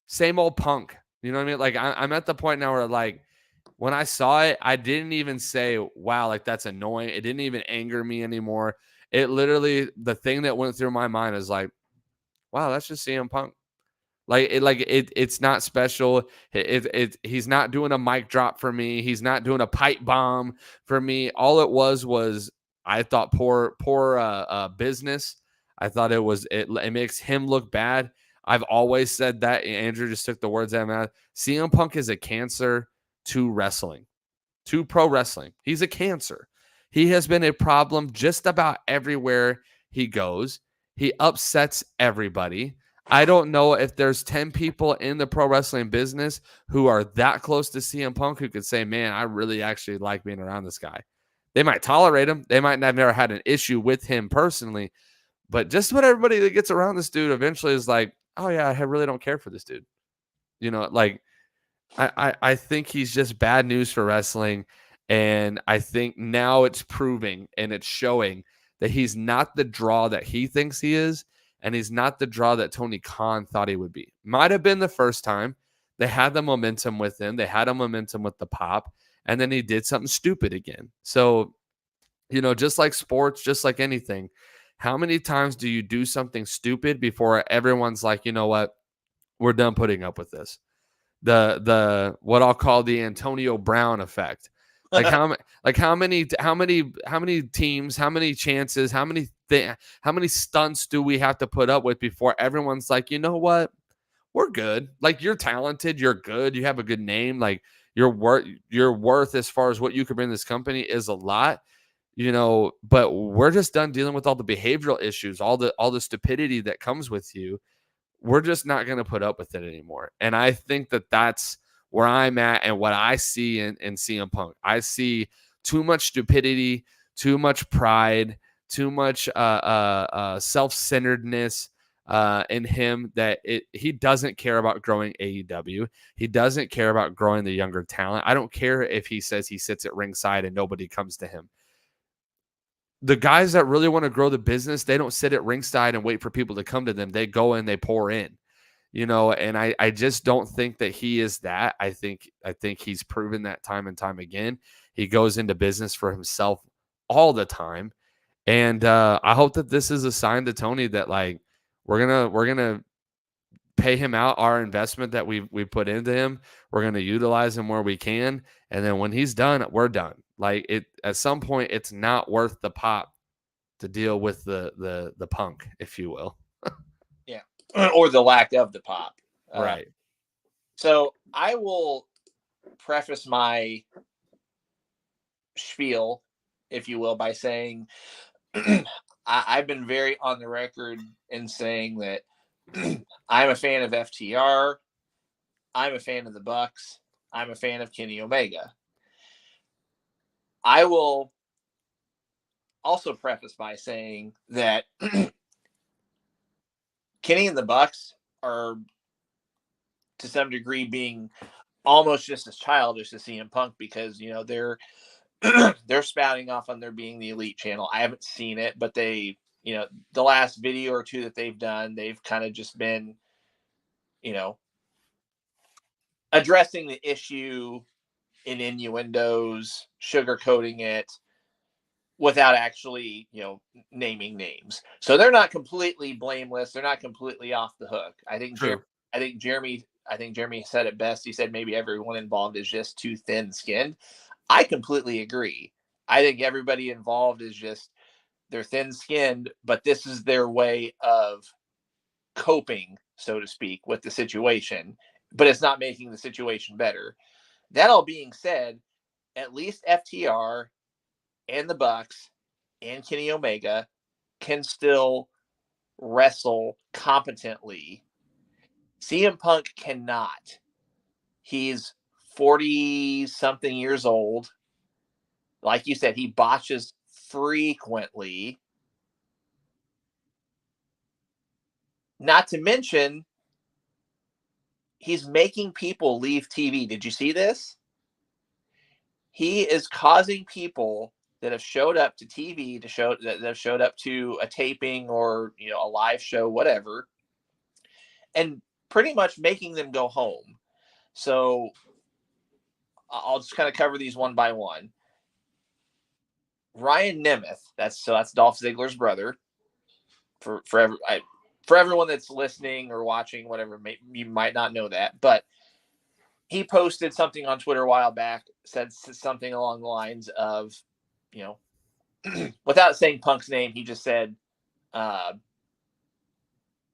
same old Punk. You know what I mean? Like I'm at the point now where like when I saw it, I didn't even say, wow, like that's annoying. It didn't even anger me anymore. It literally, the thing that went through my mind is like, wow, that's just CM Punk. It's not special. He's not doing a mic drop for me. He's not doing a pipe bomb for me. All it was I thought poor business. I thought it makes him look bad. I've always said that. Andrew just took the words out of my mouth. CM Punk is a cancer to wrestling, to pro wrestling. He's a cancer. He has been a problem just about everywhere he goes. He upsets everybody. I don't know if there's 10 people in the pro wrestling business who are that close to CM Punk who could say, man, I really actually like being around this guy. They might tolerate him. They might have never had an issue with him personally. But just about everybody that gets around this dude eventually is like, oh, yeah, I really don't care for this dude. Like I think he's just bad news for wrestling. And I think now it's proving and it's showing that he's not the draw that he thinks he is. And he's not the draw that Tony Khan thought he would be. Might have been the first time. They had the momentum with him. They had a momentum with the pop. And then he did something stupid again. So, just like sports, just like anything, how many times do you do something stupid before everyone's like, you know what? We're done putting up with this. The what I'll call the Antonio Brown effect. Like how many teams, how many chances, how many stunts do we have to put up with before everyone's like, you know what? We're good. Like you're talented, you're good, you have a good name, like your worth as far as what you could bring this company is a lot, but we're just done dealing with all the behavioral issues, all the stupidity that comes with you. We're just not going to put up with it anymore. And I think that that's where I'm at and what I see in CM Punk. I see too much stupidity, too much pride, too much self-centeredness in him that he doesn't care about growing AEW. He doesn't care about growing the younger talent. I don't care if he says he sits at ringside and nobody comes to him. The guys that really want to grow the business, they don't sit at ringside and wait for people to come to them. They go in, they pour in, and I just don't think that he is that. I think he's proven that time and time again. He goes into business for himself all the time. And I hope that this is a sign to Tony that like, we're going to pay him out our investment that we put into him. We're going to utilize him where we can, and then when he's done, we're done. Like it at some point, it's not worth the pop to deal with the punk, if you will. Yeah, or the lack of the pop. Right. So I will preface my spiel, if you will, by saying I've been very on the record in saying that I'm a fan of FTR. I'm a fan of the Bucks. I'm a fan of Kenny Omega. I will also preface by saying that Kenny and the Bucks are, to some degree, being almost just as childish as CM Punk, because they're they're spouting off on there being the Elite channel. I haven't seen it, but they, the last video or two that they've done, they've kind of just been, addressing the issue in innuendos, sugarcoating it without actually, naming names. So they're not completely blameless. They're not completely off the hook. I think Jeremy said it best. He said maybe everyone involved is just too thin-skinned. I completely agree. I think everybody involved is just, they're thin-skinned, but this is their way of coping, so to speak, with the situation. But it's not making the situation better. That all being said, at least FTR and the Bucks and Kenny Omega can still wrestle competently. CM Punk cannot. He's 40-something years old. Like you said, he botches frequently. Not to mention, he's making people leave TV. Did you see this? He is causing people that have showed up to TV that have showed up to a taping or a live show, whatever, and pretty much making them go home. So I'll just kind of cover these one by one. Ryan Nemeth, that's Dolph Ziggler's brother. For everyone that's listening or watching, whatever, you might not know that, but he posted something on Twitter a while back, said something along the lines of, without saying Punk's name, he just said,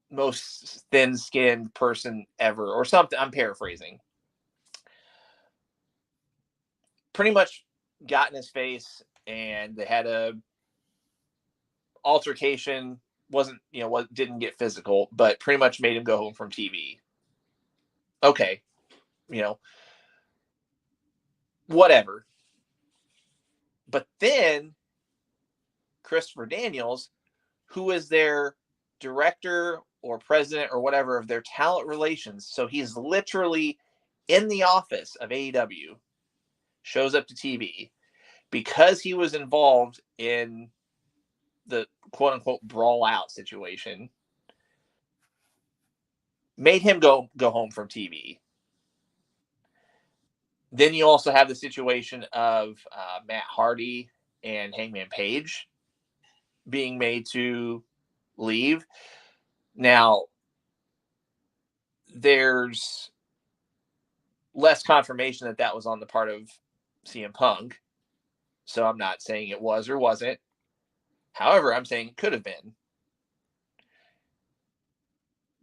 most thin-skinned person ever, or something. I'm paraphrasing. Pretty much got in his face, and they had a altercation. Didn't get physical, but pretty much made him go home from TV. Okay, whatever. But then Christopher Daniels, who is their director or president or whatever of their talent relations, so he's literally in the office of AEW, shows up to TV because he was involved in the quote unquote brawl out situation, made him go home from TV. Then you also have the situation of Matt Hardy and Hangman Page being made to leave. Now, there's less confirmation that was on the part of CM Punk. So I'm not saying it was or wasn't. However, I'm saying it could have been.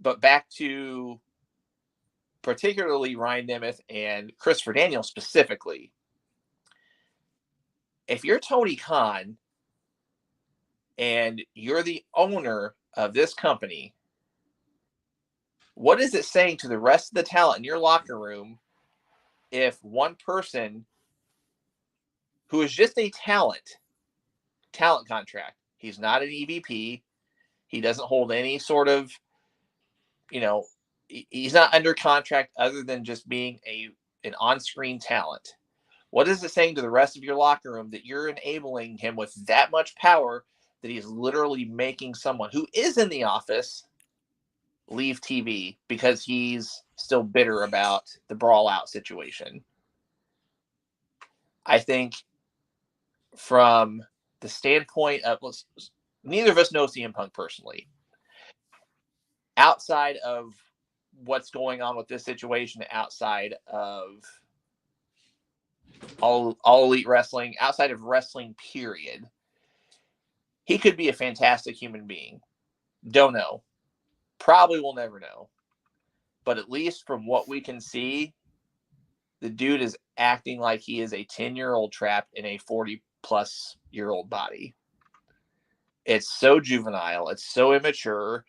But back to particularly Ryan Nemeth and Christopher Daniels specifically. If you're Tony Khan and you're the owner of this company, what is it saying to the rest of the talent in your locker room if one person who is just a talent contract, he's not an EVP, he doesn't hold any sort of, he's not under contract other than just being an on-screen talent. What is it saying to the rest of your locker room that you're enabling him with that much power that he's literally making someone who is in the office leave TV because he's still bitter about the brawl out situation? I think from the standpoint of, neither of us know CM Punk personally. Outside of what's going on with this situation outside of all elite wrestling, outside of wrestling, period. He could be a fantastic human being. Don't know. Probably will never know. But at least from what we can see, the dude is acting like he is a 10-year-old trapped in a 40-plus-year-old body. It's so juvenile. It's so immature.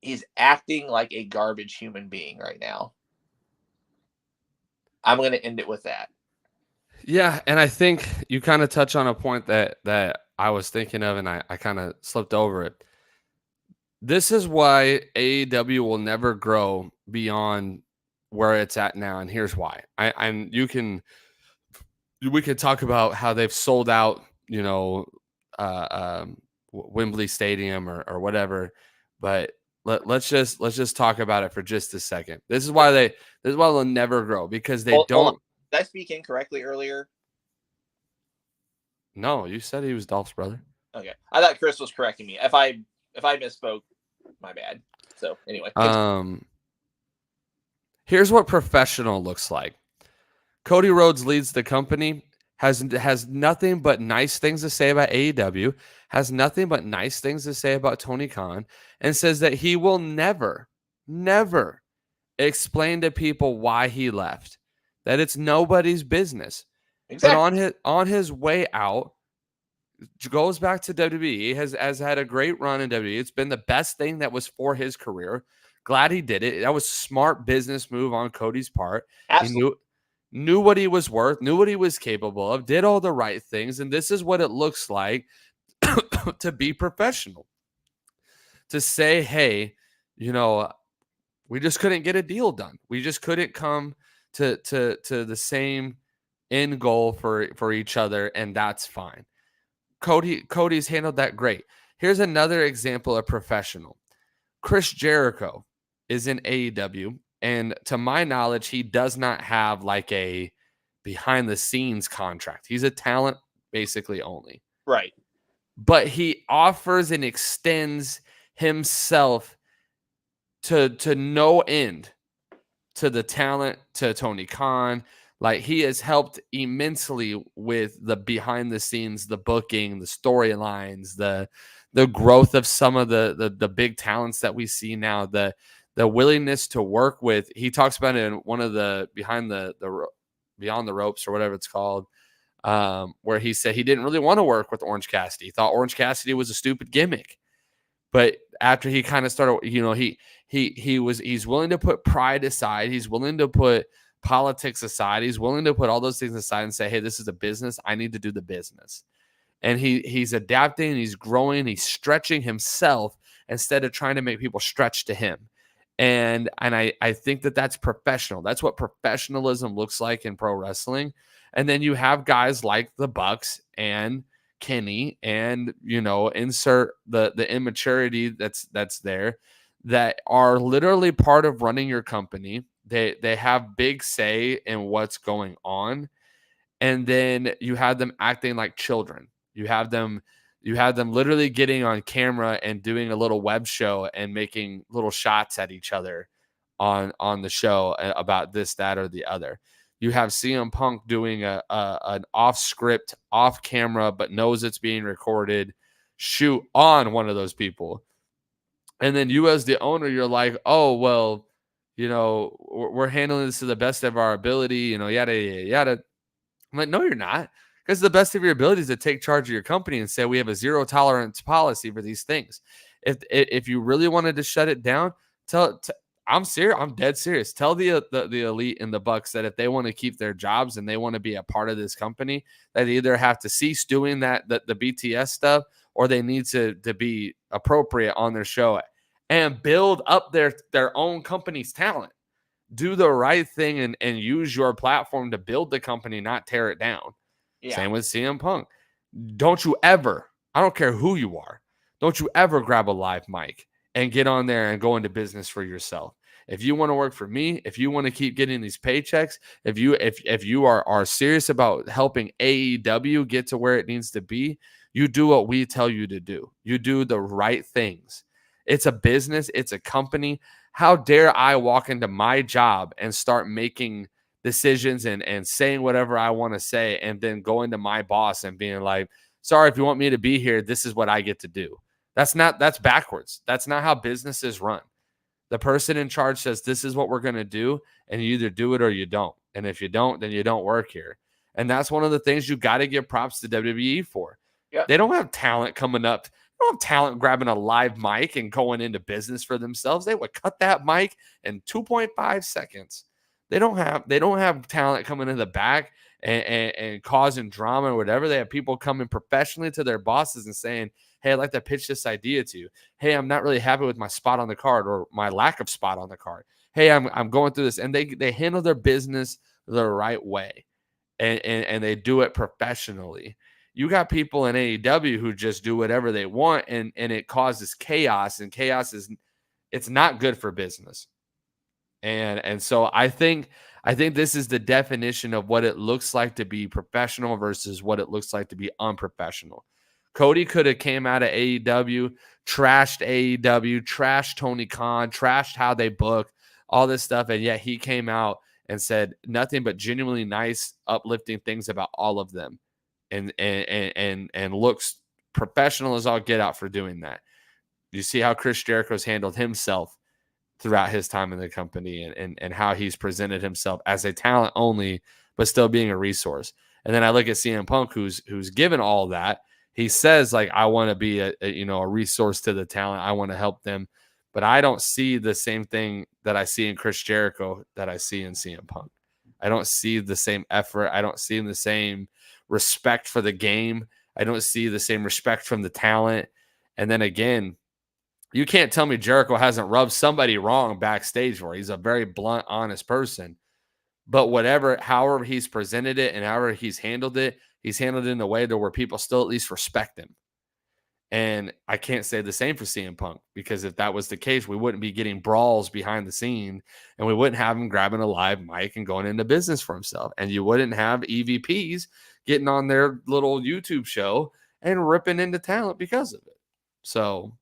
He's acting like a garbage human being right now. I'm going to end it with that. Yeah, and I think you kind of touch on a point that I was thinking of, and I kind of slipped over it. This is why AEW will never grow beyond where it's at now, and here's why. We could talk about how they've sold out, Wembley Stadium or whatever, but let's just talk about it for just a second. This is why they'll never grow, because they don't. Did I speak incorrectly earlier? No, you said he was Dolph's brother. Okay, I thought Chris was correcting me. If I misspoke, my bad. So anyway, here's what professional looks like. Cody Rhodes leads the company, has nothing but nice things to say about AEW, has nothing but nice things to say about Tony Khan, and says that he will never explain to people why he left, that it's nobody's business. Exactly. But on his way out, goes back to WWE, has had a great run in WWE. It's been the best thing that was for his career. Glad he did it. That was a smart business move on Cody's part. Absolutely. He knew what he was worth, knew what he was capable of, did all the right things, and this is what it looks like to be professional. To say, hey, we just couldn't get a deal done. We just couldn't come to the same end goal for each other, and that's fine. Cody's handled that great. Here's another example of professional. Chris Jericho is in AEW, and to my knowledge, he does not have like a behind the scenes contract. He's a talent basically only. Right. But he offers and extends himself to no end to the talent, to Tony Khan. Like, he has helped immensely with the behind the scenes, the booking, the storylines, the growth of some of the big talents that we see now, the willingness to work with. He talks about it in one of the Beyond the Ropes or whatever it's called, where he said he didn't really want to work with Orange Cassidy. He thought Orange Cassidy was a stupid gimmick. But after he kind of started, he's willing to put pride aside. He's willing to put politics aside. He's willing to put all those things aside and say, hey, this is a business. I need to do the business. And he's adapting, he's growing, he's stretching himself instead of trying to make people stretch to him. And I think that's professional. That's what professionalism looks like in pro wrestling. And then you have guys like the Bucks and Kenny, and insert the immaturity that's there, that are literally part of running your company. They have big say in what's going on, and then you have them acting like children. You have them literally getting on camera and doing a little web show and making little shots at each other on the show about this, that, or the other. You have CM Punk doing an off script, off camera, but knows it's being recorded, shoot on one of those people. And then you as the owner, you're like, oh, well, we're handling this to the best of our ability, yada, yada, yada. I'm like, no, you're not. Because the best of your ability is to take charge of your company and say, we have a zero tolerance policy for these things. If you really wanted to shut it down, I'm serious. I'm dead serious. Tell the elite and the Bucks that if they want to keep their jobs and they want to be a part of this company, that they either have to cease doing the BTS stuff, or they need to be appropriate on their show and build up their own company's talent. Do the right thing and use your platform to build the company, not tear it down. Yeah. Same with CM Punk. Don't you ever, I don't care who you are, don't you ever grab a live mic and get on there and go into business for yourself. If you want to work for me, if you want to keep getting these paychecks, if you are serious about helping AEW get to where it needs to be, you do what we tell you to do. You do the right things. It's a business. It's a company. How dare I walk into my job and start making decisions and saying whatever I want to say, and then going to my boss and being like, sorry, if you want me to be here, this is what I get to do. That's backwards. That's not how businesses run. The person in charge says, this is what we're going to do, and you either do it or you don't. And if you don't, then you don't work here. And that's one of the things you got to give props to WWE for. Yep. They don't have talent coming up. They don't have talent grabbing a live mic and going into business for themselves. They would cut that mic in 2.5 seconds. They don't have talent coming in the back and causing drama or whatever. They have people coming professionally to their bosses and saying, hey, I'd like to pitch this idea to you. Hey, I'm not really happy with my spot on the card or my lack of spot on the card. Hey, I'm going through this. And they handle their business the right way. And they do it professionally. You got people in AEW who just do whatever they want, and it causes chaos, and chaos it's not good for business. And so I think this is the definition of what it looks like to be professional versus what it looks like to be unprofessional. Cody could have came out of AEW, trashed AEW, trashed Tony Khan, trashed how they book, all this stuff, and yet he came out and said nothing but genuinely nice, uplifting things about all of them, and looks professional as all get out for doing that. You see how Chris Jericho's handled himself throughout his time in the company, and how he's presented himself as a talent only, but still being a resource. And then I look at CM Punk, who's given all that. He says, like, I want to be a resource to the talent. I want to help them. But I don't see the same thing that I see in Chris Jericho that I see in CM Punk. I don't see the same effort. I don't see the same respect for the game. I don't see the same respect from the talent. And then again, you can't tell me Jericho hasn't rubbed somebody wrong backstage for. He's a very blunt, honest person. But however he's presented it and however he's handled it in a way to where people still at least respect him. And I can't say the same for CM Punk, because if that was the case, we wouldn't be getting brawls behind the scene, and we wouldn't have him grabbing a live mic and going into business for himself. And you wouldn't have EVPs getting on their little YouTube show and ripping into talent because of it. So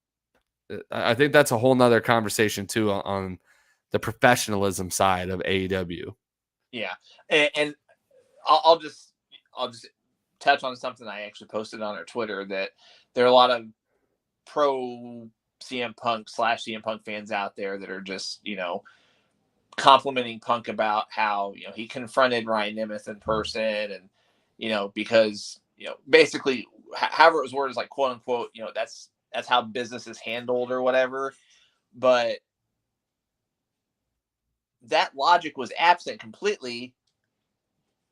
I think that's a whole nother conversation too on the professionalism side of AEW. Yeah. And I'll just touch on something I actually posted on our Twitter, that there are a lot of pro CM Punk / CM Punk fans out there that are just, complimenting Punk about how, he confronted Ryan Nemeth in person, and, because, basically however it was worded is like, quote unquote, that's how business is handled or whatever. But that logic was absent completely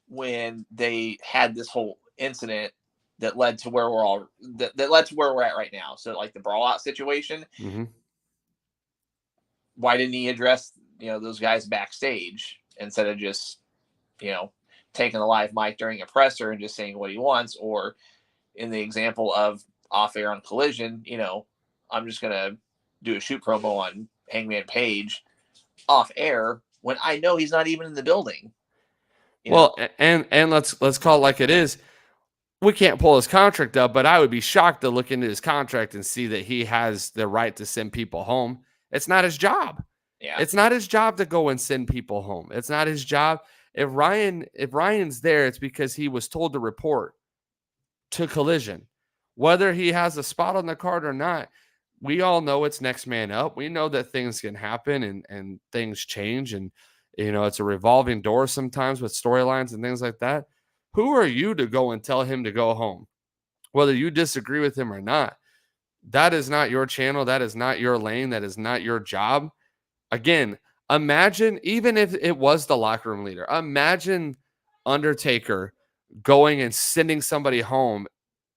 when they had this whole incident that led to where that led to where we're at right now. So like the brawl out situation, why didn't he address, those guys backstage instead of just, taking a live mic during a presser and just saying what he wants? Or in the example of off air on Collision, I'm just going to do a shoot promo on Hangman Page off air when I know he's not even in the building. Well, and let's call it like it is. We can't pull his contract up, but I would be shocked to look into his contract and see that he has the right to send people home. It's not his job. Yeah. It's not his job to go and send people home. It's not his job. If Ryan's there, it's because he was told to report to Collision. Whether he has a spot on the card or not, we all know it's next man up. We know that things can happen and things change, and it's a revolving door sometimes with storylines and things like that. Who are you to go and tell him to go home? Whether you disagree with him or not, that is not your channel. That is not your lane. That is not your job. Again, imagine, even if it was the locker room leader, imagine Undertaker going and sending somebody home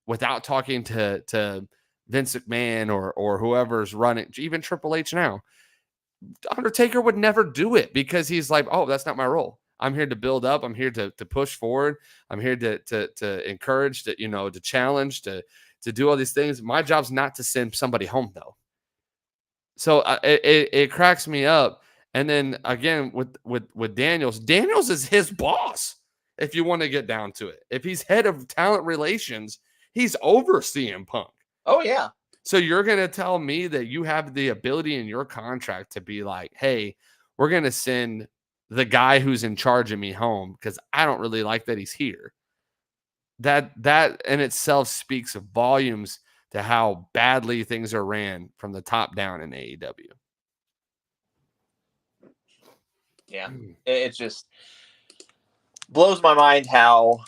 without talking to Vince McMahon or whoever's running, even Triple H now. Undertaker would never do it because he's like, oh, that's not my role. I'm here to build up. I'm here to push forward. I'm here to encourage, to challenge, to do all these things. My job's not to send somebody home, though. So it cracks me up. And then again with Daniels is his boss. If you want to get down to it, if he's head of talent relations, he's over CM Punk. Oh yeah. So you're going to tell me that you have the ability in your contract to be like, hey, we're going to send the guy who's in charge of me home because I don't really like that he's here. That in itself speaks volumes to how badly things are ran from the top down in AEW. Yeah, it just blows my mind how.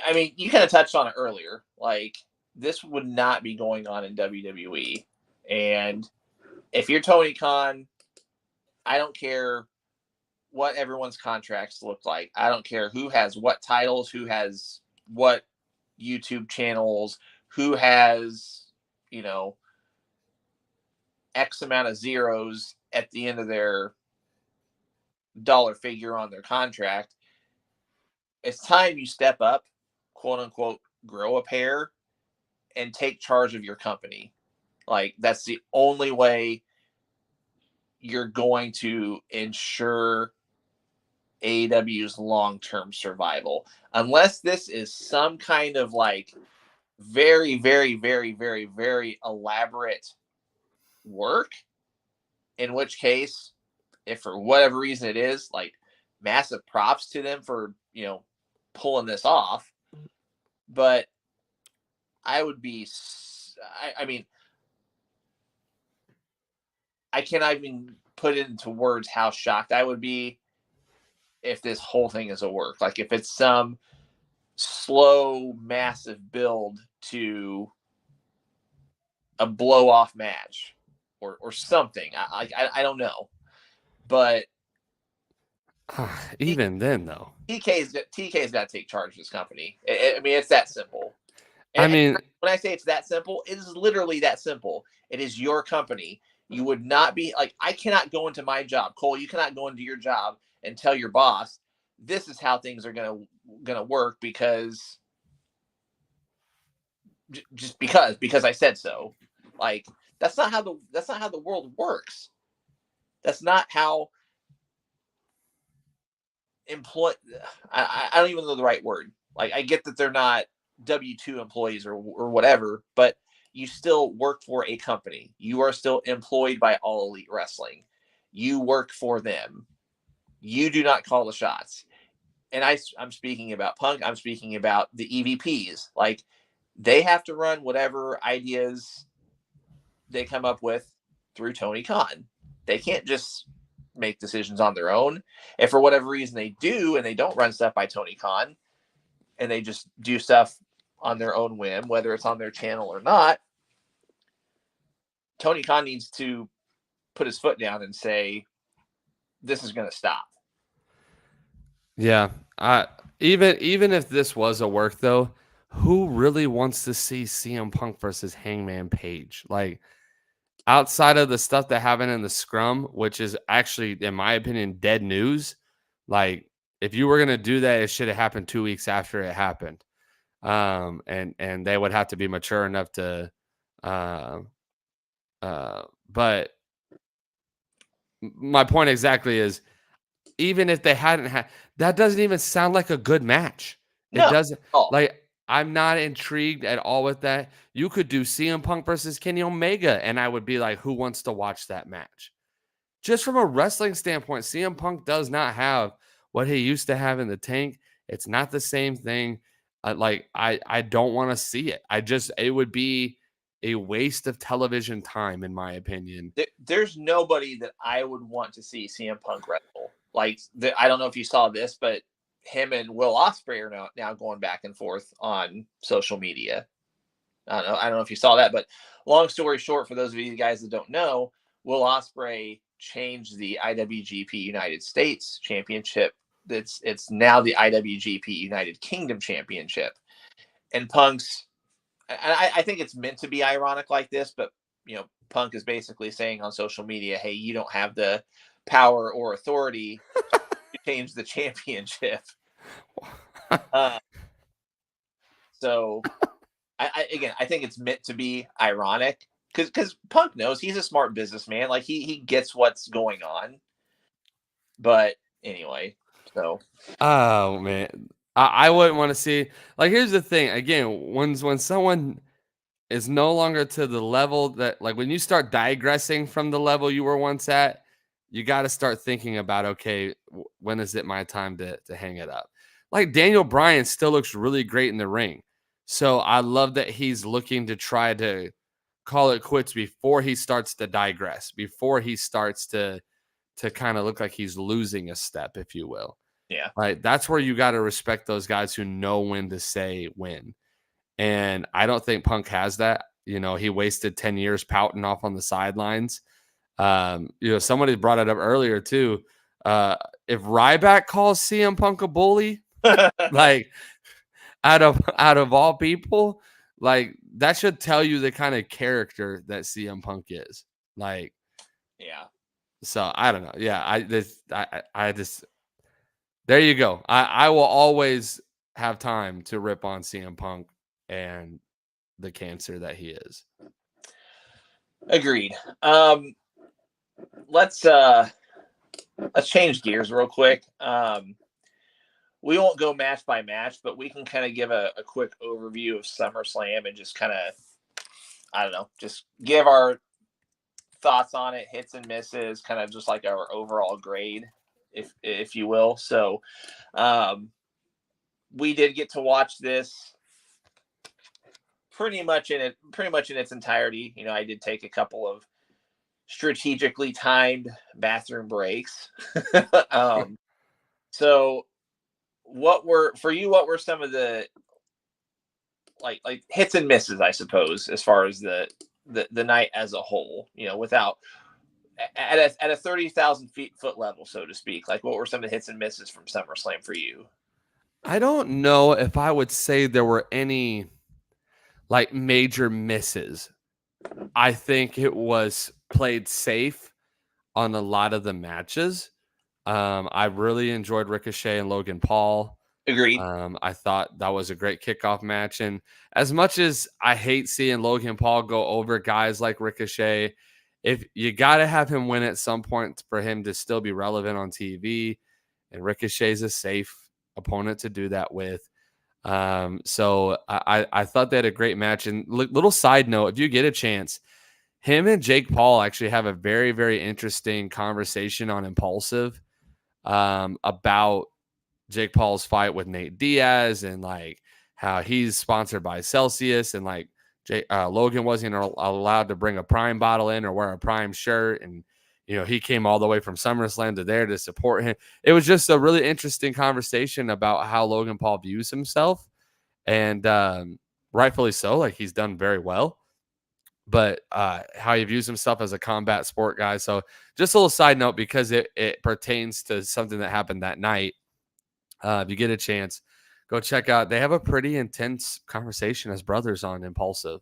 I mean, you kind of touched on it earlier. Like, this would not be going on in WWE. And if you're Tony Khan, I don't care what everyone's contracts look like. I don't care who has what titles, who has what YouTube channels, who has, X amount of zeros at the end of their dollar figure on their contract. It's time you step up, quote unquote, grow a pair and take charge of your company. Like, that's the only way you're going to ensure AEW's long-term survival. Unless this is some kind of like very, very, very, very, very elaborate work, in which case, if for whatever reason it is, like, massive props to them for, pulling this off. But I would be, I mean, I cannot even put it into words how shocked I would be if this whole thing is a work. Like, if it's some slow, massive build to a blow off match or something. I don't know. But even then, though, TK's got to take charge of this company. I mean, it's that simple. And, I mean, when I say it's that simple, it is literally that simple. It is your company. You would not be like, I cannot go into my job. Cole, you cannot go into your job and tell your boss, this is how things are gonna work because because I said so. Like, that's not how the world works. That's not how I don't even know the right word. Like, I get that they're not W-2 employees or whatever, but you still work for a company. You are still employed by All Elite Wrestling. You work for them. You do not call the shots. And I'm speaking about Punk. I'm speaking about the EVPs. Like, they have to run whatever ideas they come up with through Tony Khan. They can't just make decisions on their own. If for whatever reason they do and they don't run stuff by Tony Khan and they just do stuff on their own whim, whether it's on their channel or not, Tony Khan needs to put his foot down and say, this is going to stop. Yeah. Even if this was a work, though, who really wants to see CM Punk versus Hangman Page? Like, outside of the stuff that happened in the scrum, which is actually, in my opinion, dead news. Like, if you were gonna do that, it should have happened 2 weeks after it happened. And they would have to be mature enough to but my point exactly is, even if they hadn't had, that doesn't even sound like a good match. No. It doesn't. Oh. Like, I'm not intrigued at all with that. You could do CM Punk versus Kenny Omega, and I would be like, who wants to watch that match? Just from a wrestling standpoint, CM Punk does not have what he used to have in the tank. It's not the same thing. I don't want to see it. It would be a waste of television time, in my opinion. There's nobody that I would want to see CM Punk wrestle. Like, I don't know if you saw this, but him and Will Ospreay are now going back and forth on social media. I don't know if you saw that, but long story short, for those of you guys that don't know, Will Ospreay changed the IWGP United States Championship. It's now the IWGP United Kingdom Championship. And Punk's, I think it's meant to be ironic like this, but Punk is basically saying on social media, hey, you don't have the power or authority to change the championship. So I think it's meant to be ironic because Punk knows he's a smart businessman. Like, he gets what's going on. But anyway, so. Oh man, I wouldn't want to see. Like, here's the thing. Again, when someone is no longer to the level that, like, when you start digressing from the level you were once at, you got to start thinking about, okay, when is it my time to hang it up? Like Daniel Bryan still looks really great in the ring. So I love that he's looking to try to call it quits before he starts to digress, before he starts to kind of look like he's losing a step, if you will. Yeah. Like that's where you got to respect those guys who know when to say when. And I don't think Punk has that. He wasted 10 years pouting off on the sidelines. Somebody brought it up earlier too. If Ryback calls CM Punk a bully, like out of all people, like that should tell you the kind of character that CM Punk is. Like, yeah. So I don't know. Yeah, I just there you go. I will always have time to rip on CM Punk and the cancer that he is. Agreed. Let's change gears real quick. We won't go match by match, but we can kind of give a quick overview of SummerSlam and just kind of, I don't know, just give our thoughts on it, hits and misses, kind of just like our overall grade, if you will. So, we did get to watch this pretty much in its entirety. I did take a couple of strategically timed bathroom breaks. So what were some of the like hits and misses, I suppose, as far as the night as a whole, without at a 30,000 foot level, so to speak? Like, what were some of the hits and misses from SummerSlam for you? I don't know if I would say there were any like major misses. I think it was played safe on a lot of the matches. I really enjoyed Ricochet and Logan Paul. Agreed. I thought that was a great kickoff match. And as much as I hate seeing Logan Paul go over guys like Ricochet, if you got to have him win at some point for him to still be relevant on TV, and Ricochet's a safe opponent to do that with. So I thought they had a great match. And little side note, if you get a chance, him and Jake Paul actually have a very, very interesting conversation on Impulsive about Jake Paul's fight with Nate Diaz and like how he's sponsored by Celsius and like Logan wasn't allowed to bring a Prime bottle in or wear a Prime shirt. And, he came all the way from SummerSlam to there to support him. It was just a really interesting conversation about how Logan Paul views himself, and rightfully so. Like he's done very well, but how he views himself as a combat sport guy. So just a little side note, because it pertains to something that happened that night. If you get a chance, go check out. They have a pretty intense conversation as brothers on Impulsive.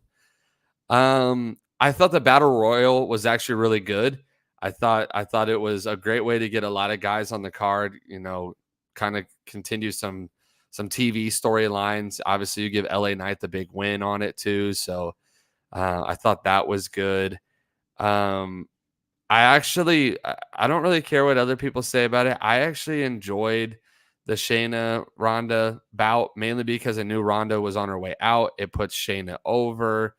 I thought the Battle Royal was actually really good. I thought it was a great way to get a lot of guys on the card, kind of continue some TV storylines. Obviously, you give LA Knight the big win on it too. So I thought that was good. I don't really care what other people say about it. I actually enjoyed the Shayna Ronda bout, mainly because I knew Ronda was on her way out. It puts Shayna over.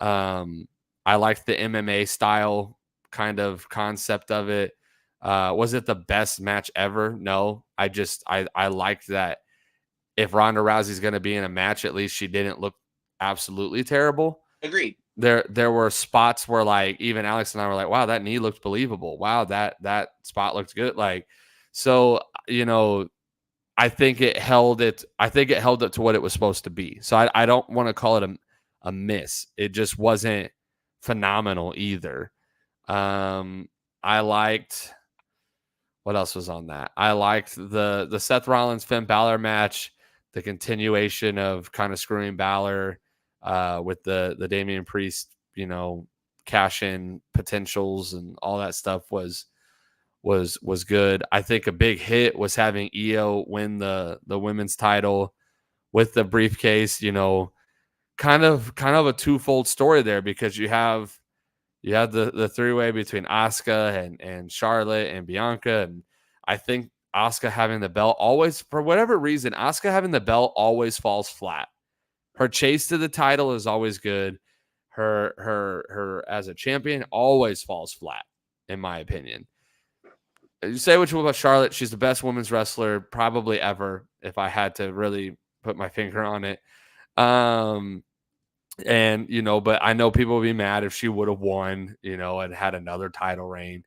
I liked the MMA style kind of concept of it. Was it the best match ever? No. I liked that if Ronda Rousey's going to be in a match, at least she didn't look absolutely terrible. Agreed. There were spots where like even Alex and I were like, wow, that knee looked believable. Wow, that spot looked good. Like, so, I think it held it to what it was supposed to be. So I don't want to call it a miss. It just wasn't phenomenal either. I liked what else was on that? I liked the Seth Rollins Finn Balor match, the continuation of kind of screwing Balor with the Damian Priest, cash in potentials and all that stuff was good. I think a big hit was having Io win the women's title with the briefcase, kind of a twofold story there, because you have the three-way between Asuka and Charlotte and Bianca. And I think Asuka having the belt always, for whatever reason, Asuka having the belt always falls flat. Her chase to the title is always good. her as a champion always falls flat, in my opinion. You say what you will about Charlotte, she's the best women's wrestler probably ever, if I had to really put my finger on it. And but I know people would be mad if she would have won, and had another title reign.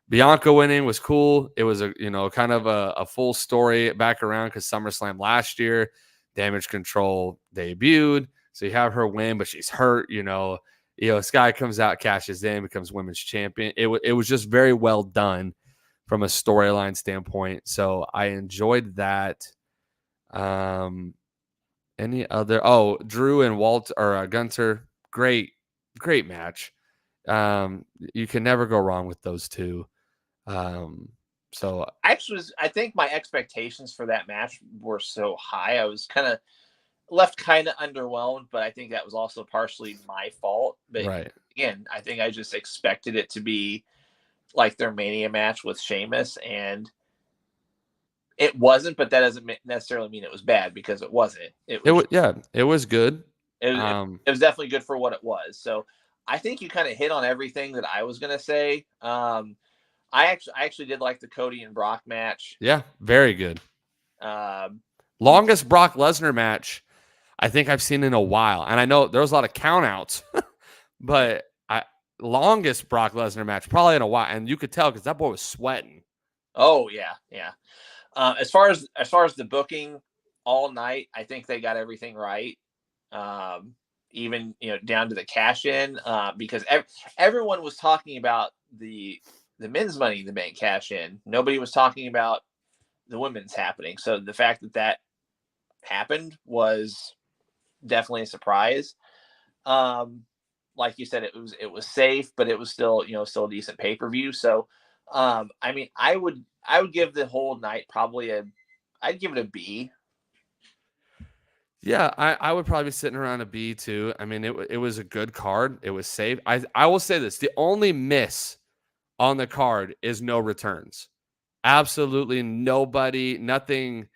Bianca winning was cool. It was a kind of a full story back around because SummerSlam last year, Damage Control debuted. So you have her win, but she's hurt. Sky comes out, cashes in, becomes women's champion. It was just very well done from a storyline standpoint. So I enjoyed that. Any other? Oh, Drew and Walt or Gunter, great match. You can never go wrong with those two. So I think my expectations for that match were so high. I was kind of left kind of underwhelmed, but I think that was also partially my fault. But right. Again, I think I just expected it to be like their Mania match with Sheamus, and it wasn't. But that doesn't necessarily mean it was bad, because it wasn't. It was good. It was definitely good for what it was. So I think you kind of hit on everything that I was going to say. I actually did like the Cody and Brock match. Yeah, very good. Longest Brock Lesnar match I think I've seen in a while. And I know there was a lot of countouts, but longest Brock Lesnar match probably in a while. And you could tell because that boy was sweating. Oh, yeah, yeah. As far as the booking all night, I think they got everything right. Even down to the cash in, because everyone was talking about the men's Money in the Bank cash in. Nobody was talking about the women's happening. So the fact that happened was definitely a surprise. Like you said, it was safe, but it was still a decent pay-per-view. So I mean, I would give the whole night probably I'd give it a B. Yeah, I would probably be sitting around a B too. I mean, it was a good card. It was safe. I will say this: the only miss on the card is no returns. Absolutely nobody, nothing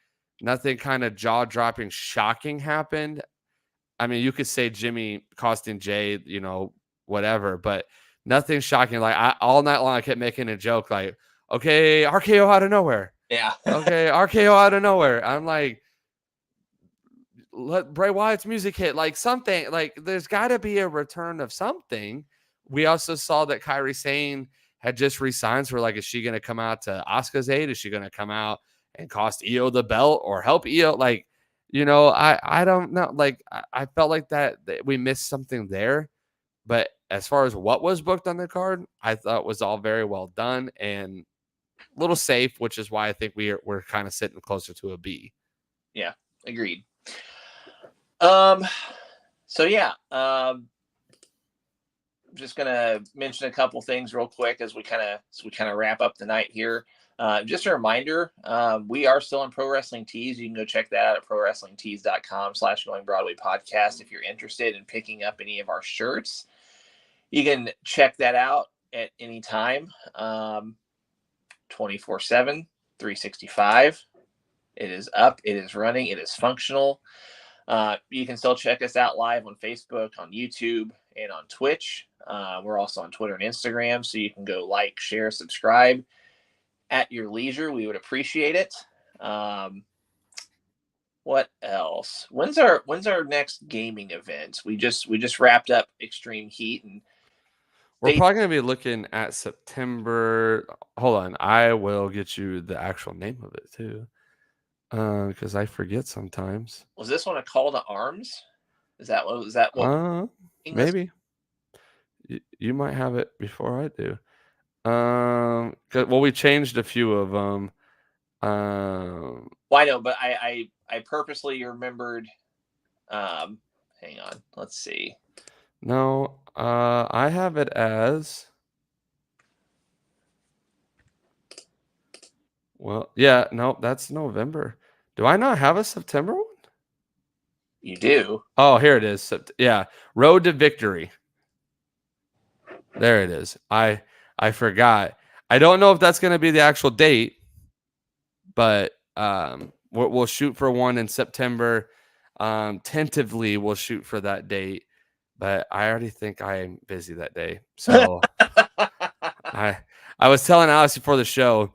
kind of jaw-dropping, shocking happened. I mean, you could say Jimmy costing Jay, whatever, but nothing shocking. Like all night long, I kept making a joke like, okay, RKO out of nowhere. Yeah. Okay, RKO out of nowhere. I'm like, let Bray Wyatt's music hit, like something. Like there's got to be a return of something. We also saw that Kairi Sane had just resigned. So we're like, is she going to come out to Asuka's aid? Is she going to come out and cost Io the belt or help Io? Like, I don't know. Like, I felt like that we missed something there. But as far as what was booked on the card, I thought was all very well done and a little safe, which is why I think we're kind of sitting closer to a B. Yeah, agreed. So yeah, just gonna mention a couple things real quick as we kind of wrap up the night here. Just a reminder, we are still on Pro Wrestling Tees. You can go check that out at prowrestlingtees.com/GoingBrdwyPodcast if you're interested in picking up any of our shirts. You can check that out at any time, 24/7, 365. It is up. It is running. It is functional. You can still check us out live on Facebook, on YouTube, and on Twitch. We're also on Twitter and Instagram, so you can go like, share, subscribe at your leisure. We would appreciate it. What else? When's our next gaming event? We just wrapped up Extreme Heat, and we're probably going to be looking at September. Hold on, I will get you the actual name of it too, because I forget sometimes. Was this one a call to arms? Is that what? Maybe. You might have it before I do. Well, we changed a few of them. Well, I know, but I purposely remembered. Hang on, let's see. No, I have it as. Well, yeah, no, that's November. Do I not have a September one? You do. Oh, here it is. Yeah, Road to Victory. There it is. I forgot. I don't know if that's going to be the actual date, but we'll shoot for one in September. Tentatively, we'll shoot for that date. but I already think I am busy that day. So I was telling Alex before the show,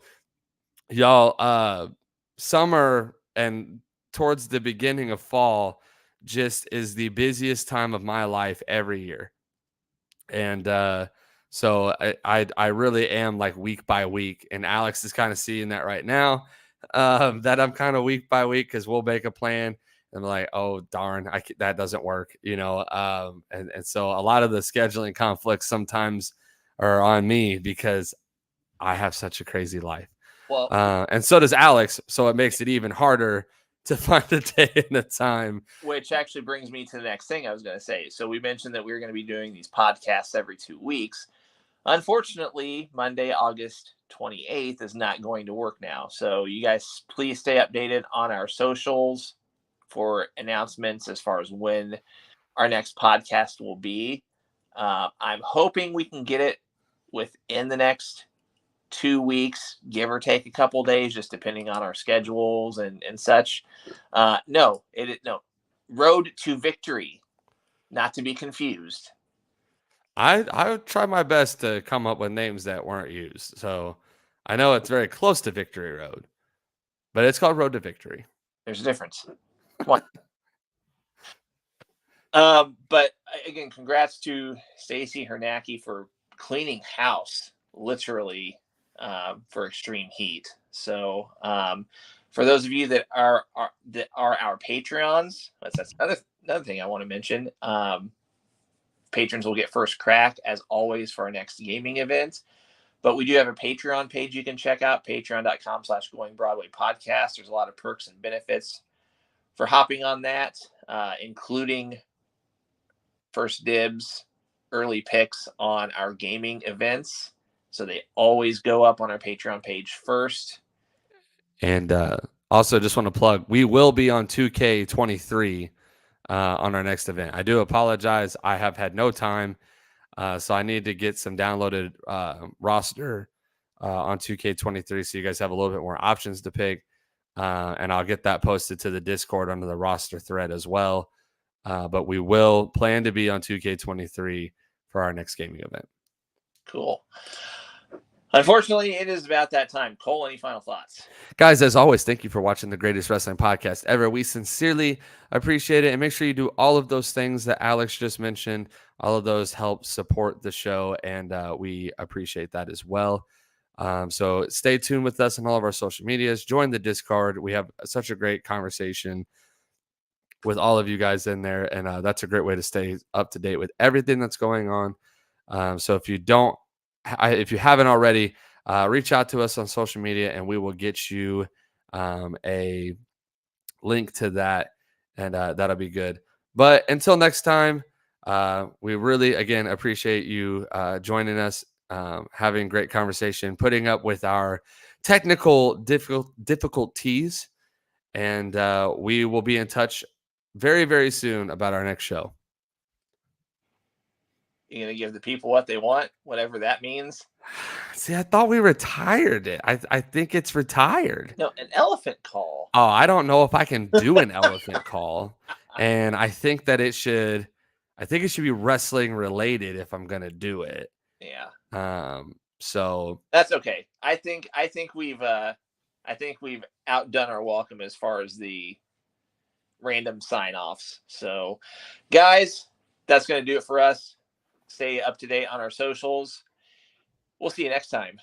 y'all, summer and towards the beginning of fall just is the busiest time of my life every year. And so I really am like week by week, and Alex is kind of seeing that right now, that I'm kind of week by week because we'll make a plan and be like, oh darn, that doesn't work, and so a lot of the scheduling conflicts sometimes are on me because I have such a crazy life. Well, And so does Alex, so it makes it even harder to find a day and a time. which actually brings me to the next thing I was going to say. So we mentioned that we were going to be doing these podcasts every 2 weeks. Unfortunately, Monday, August 28th is not going to work now. So you guys please stay updated on our socials for announcements as far as when our next podcast will be. I'm hoping we can get it within the next 2 weeks, give or take a couple days, just depending on our schedules and such. No, Road to Victory, not to be confused. I would try my best to come up with names that weren't used. So I know it's very close to Victory Road, but it's called Road to Victory. There's a difference. Come on. But again, congrats to Stacy Hernacki for cleaning house, literally, for extreme heat. So for those of you that are our Patreons, that's another thing I want to mention. Patrons will get first crack, as always, for our next gaming event. But we do have a Patreon page you can check out, patreon.com/GoingBrdwyPodcast. There's a lot of perks and benefits for hopping on that, including first dibs, early picks on our gaming events. So they always go up on our Patreon page first. And also just want to plug, we will be on 2K23 on our next event. I do apologize. I have had no time. So I need to get some downloaded roster on 2K23 so you guys have a little bit more options to pick. And I'll get that posted to the Discord under the roster thread as well. But we will plan to be on 2K23 for our next gaming event. Cool. Unfortunately, it is about that time. Cole, any final thoughts? Guys, as always, thank you for watching the greatest wrestling podcast ever. We sincerely appreciate it. And make sure you do all of those things that Alex just mentioned. All of those help support the show, and we appreciate that as well. So stay tuned with us on all of our social medias. Join the Discord. We have such a great conversation with all of you guys in there, and that's a great way to stay up to date with everything that's going on. So if you haven't already, reach out to us on social media, and we will get you a link to that, and that'll be good. But until next time, we really, again, appreciate you joining us, having great conversation, putting up with our technical difficulties, and we will be in touch very, very soon about our next show. You're going to give the people what they want, whatever that means? See, I thought we retired it. I think it's retired. No, an elephant call. Oh, I don't know if I can do an elephant call. And I think that it should be wrestling related if I'm gonna do it. Yeah. So that's okay. I think we've outdone our welcome as far as the random sign-offs. So guys, that's gonna do it for us. Stay up to date on our socials. We'll see you next time.